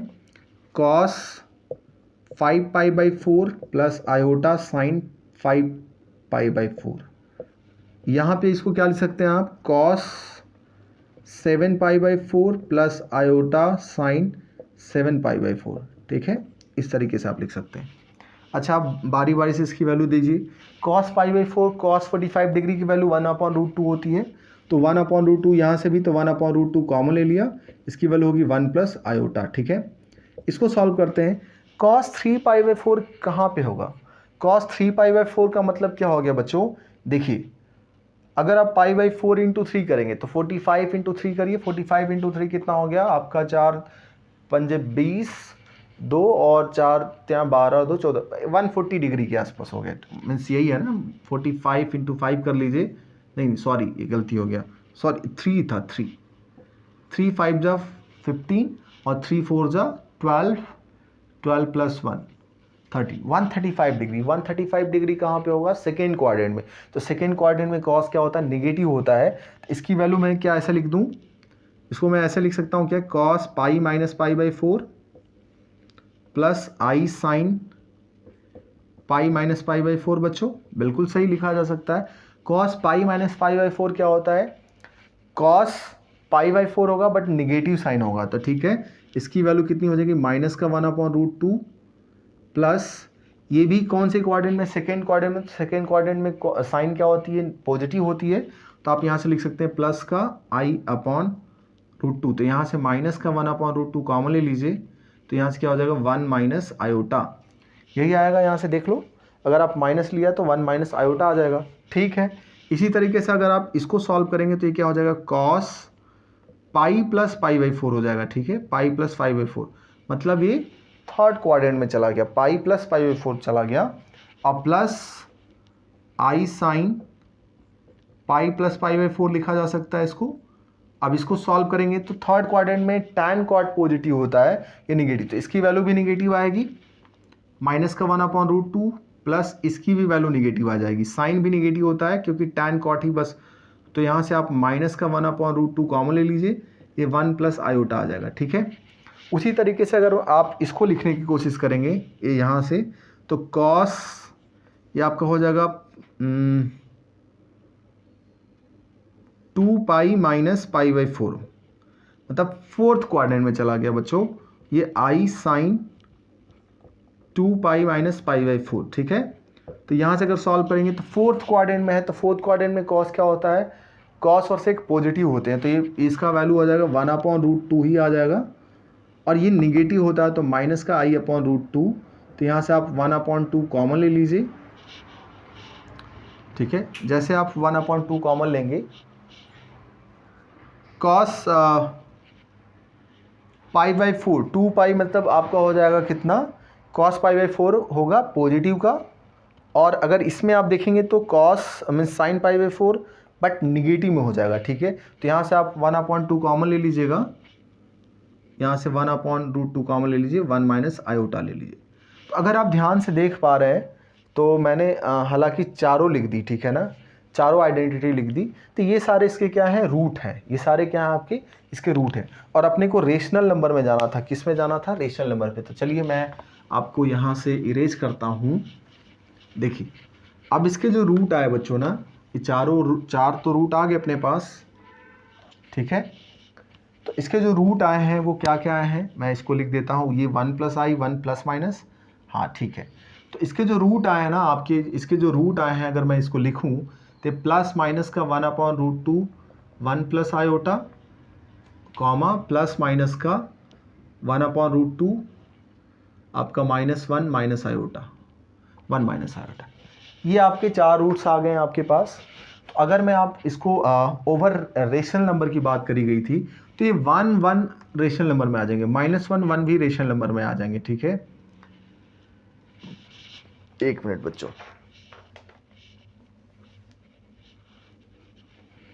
कॉस 5 पाई/4 प्लस आयोटा साइन 5 पाई/4। यहाँ पे इसको क्या लिख सकते हैं आप, कॉस 7 पाई/4 प्लस आयोटा साइन 7 पाई/4, ठीक है। इस तरीके से आप लिख सकते हैं। अच्छा, आप बारी बारी से इसकी वैल्यू दीजिए। कॉस पाई/4, कॉस 45 डिग्री की वैल्यू 1/√2 होती है, तो 1/√2 यहाँ से भी, तो 1/√2 कॉमन ले लिया, इसकी वैल्यू होगी 1 प्लस आयोटा, ठीक है। इसको सॉल्व करते हैं। कॉस 3 पाई/4 कहाँ पे होगा, कॉस 3 पाई/4 का मतलब क्या हो गया बच्चों, देखिए अगर आप पाई/4 इंटू 3 करेंगे तो 45 इंटू 3 करिए, 45 इंटू 3 कितना हो गया आपका, 4 पंजे 20, 2 और 4 ત્યાં 12 2 14, 140 डिग्री के आसपास हो गया, मीन्स यही है ना। 45 इंटू 5 कर लीजिए, नहीं सॉरी ये गलती हो गया, सॉरी 3 था, 3 5 जा 15 और 3 4 जा 12, 12 प्लस 1 30, 135 डिग्री। 135 डिग्री कहाँ पे होगा, सेकेंड क्वाड्रेंट में। तो सेकेंड क्वाड्रेंट में कॉस क्या होता है, नेगेटिव होता है। तो इसकी वैल्यू मैं क्या ऐसा लिख दूँ, इसको मैं ऐसे लिख सकता हूँ क्या, कॉस पाई माइनस पाई/4 प्लस आई साइन पाई माइनस पाई/4। बच्चों बिल्कुल सही लिखा जा सकता है। कॉस पाई माइनस पाई/4 क्या होता है, कॉस पाई/4 होगा बट निगेटिव साइन होगा, तो ठीक है। इसकी वैल्यू कितनी हो जाएगी, माइनस का 1/√2 प्लस, ये भी कौन से क्वाड्रेंट में, सेकेंड क्वाड्रेंट में। सेकेंड क्वाड्रेंट में साइन क्या होती है, पॉजिटिव होती है, तो आप यहाँ से लिख सकते हैं प्लस का i/√2। तो यहाँ से माइनस का 1/√2 कॉमन ले लीजिए, तो यहाँ से क्या हो जाएगा, 1 माइनस आयोटा, यही आएगा। यहाँ से देख लो, अगर आप माइनस लिया तो 1 माइनस आयोटा आ जाएगा, ठीक है। इसी तरीके से अगर आप इसको सॉल्व करेंगे तो ये क्या हो जाएगा, कॉस पाई प्लस पाई/4 हो जाएगा, ठीक है। पाई प्लस पाई/4 मतलब ये थर्ड क्वाड्रेंट में चला गया, पाई प्लस पाई/4 चला गया, और प्लस आई साइन पाई प्लस पाई/4 लिखा जा सकता है इसको। अब इसको सॉल्व करेंगे तो थर्ड क्वाड्रेंट में टैन कॉट पॉजिटिव होता है, ये निगेटिव, तो इसकी वैल्यू भी निगेटिव आएगी, माइनस का 1/√2 प्लस इसकी भी वैल्यू निगेटिव आ जाएगी। साइन भी निगेटिव होता है क्योंकि टैन कॉट ही बस, तो यहाँ से आप माइनस का 1/√2 कॉमन ले लीजिए, ये 1 प्लस आयोटा आ जाएगा, ठीक है। उसी तरीके से अगर आप इसको लिखने की कोशिश करेंगे ये यहाँ से, तो कॉस ये आपका हो जाएगा 2 पाई माइनस पाई/4, मतलब फोर्थ क्वाड्रेंट में चला गया बच्चों, ये आई साइन 2 पाई माइनस पाई/4, ठीक है। तो यहाँ से अगर सॉल्व करेंगे तो फोर्थ क्वाड्रेंट में है, तो फोर्थ क्वाड्रेंट में कॉस क्या होता है, कॉस और सेक पॉजिटिव होते हैं, तो ये इसका वैल्यू आ जाएगा 1/√2 ही आ जाएगा, और ये निगेटिव होता है तो माइनस का i/√2, तो यहाँ से आप 1/2 कॉमन ले लीजिए, ठीक है। जैसे आप 1/2 कॉमन लेंगे कॉस पाई बाई 4, 2 पाई मतलब आपका हो जाएगा कितना, कॉस पाई बाई 4 होगा पॉजिटिव का। और अगर इसमें आप देखेंगे तो cos mean sine pi by 4 but negative में हो जाएगा, ठीक है। तो यहाँ से आप 1/2 कॉमन ले लीजिएगा, यहाँ से 1/√2 कॉमन ले लीजिए, 1 माइनस आयोटा ले लीजिए। तो अगर आप ध्यान से देख पा रहे हैं तो मैंने हालांकि चारों लिख दी, ठीक है ना, चारों आइडेंटिटी लिख दी। तो ये सारे इसके क्या हैं, रूट हैं, ये सारे क्या हैं आपके इसके रूट हैं। और अपने को रेशनल नंबर में जाना था, किस में जाना था, रेशनल नंबर पे। तो चलिए मैं आपको यहाँ से इरेज करता हूँ। देखिए अब इसके जो रूट आए बच्चों ना, ये चार तो रूट आ गए अपने पास, ठीक है। तो इसके जो रूट आए हैं वो क्या क्या आए हैं, मैं इसको लिख देता हूँ, ये 1 + i 1 प्लस माइनस, हाँ ठीक है। तो इसके जो रूट आए हैं ना आपके, इसके जो रूट आए हैं अगर मैं इसको लिखूँ तो प्लस माइनस का 1/√2 1 plus iota, comma plus minus का 1/√2 आपका -1 माइनस आयोटा, 1 माइनस आयोटा। ये आपके चार रूट्स आ गए हैं आपके पास। तो अगर मैं आप इसको ओवर रेशनल नंबर की बात करी गई थी तो ये 1 1 रेशनल नंबर में आ जाएंगे, -1 1 भी रेशनल नंबर में आ जाएंगे, ठीक है। एक मिनट बच्चों,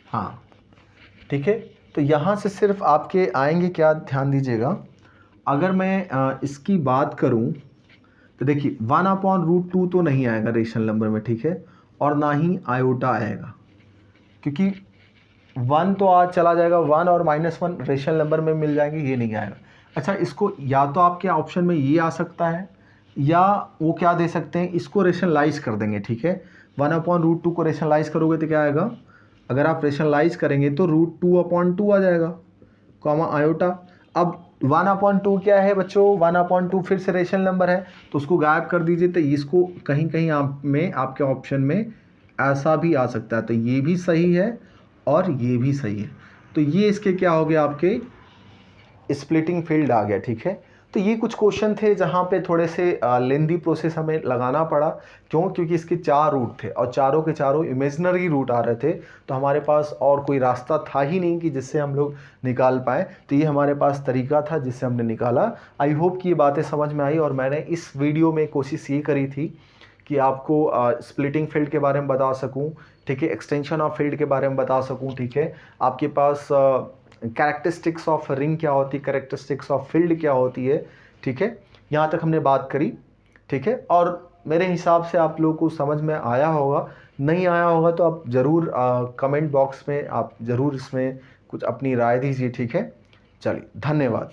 हाँ ठीक है। तो यहाँ से सिर्फ आपके आएंगे क्या, ध्यान दीजिएगा। अगर मैं इसकी बात करूँ तो देखिए 1/√2 तो नहीं आएगा रेशनल नंबर में, ठीक है, और ना ही आयोटा आएगा, क्योंकि 1 तो आज चला जाएगा, 1 और -1 रेशनल नंबर में मिल जाएंगे, ये नहीं आएगा। अच्छा, इसको या तो आपके ऑप्शन में ये आ सकता है, या वो क्या दे सकते हैं, इसको रेशनलाइज कर देंगे, ठीक है। 1/√2 को रेशनलाइज करोगे तो क्या आएगा, अगर आप रेशनलाइज करेंगे तो √2/2 आ जाएगा, कॉमा आयोटा। अब 1/2 क्या है बच्चों, 1/2 फिर से रेशनल नंबर है, तो उसको गायब कर दीजिए। तो इसको कहीं कहीं आप में आपके ऑप्शन में ऐसा भी आ सकता है, तो ये भी सही है और ये भी सही है। तो ये इसके क्या हो गया, आपके स्प्लिटिंग फील्ड आ गया, ठीक है। तो ये कुछ क्वेश्चन थे जहाँ पे थोड़े से लेंदी प्रोसेस हमें लगाना पड़ा, क्यों, क्योंकि इसके चार रूट थे और चारों के चारों इमेजिनरी रूट आ रहे थे। तो हमारे पास और कोई रास्ता था ही नहीं कि जिससे हम लोग निकाल पाए। तो ये हमारे पास तरीका था जिससे हमने निकाला। आई होप कि ये बातें समझ में आई, और मैंने इस वीडियो में कोशिश ये करी थी कि आपको स्प्लिटिंग फील्ड के बारे में बता सकूं, ठीक है, एक्सटेंशन ऑफ फील्ड के बारे में बता सकूं, ठीक है, आपके पास कैरेक्टरिस्टिक्स ऑफ रिंग क्या होती है, कैरेक्टरिस्टिक्स ऑफ फील्ड क्या होती है, ठीक है। यहाँ तक हमने बात करी, ठीक है। और मेरे हिसाब से आप लोगों को समझ में आया होगा, नहीं आया होगा तो आप ज़रूर कमेंट बॉक्स में आप ज़रूर इसमें कुछ अपनी राय दीजिए, ठीक है। चलिए, धन्यवाद।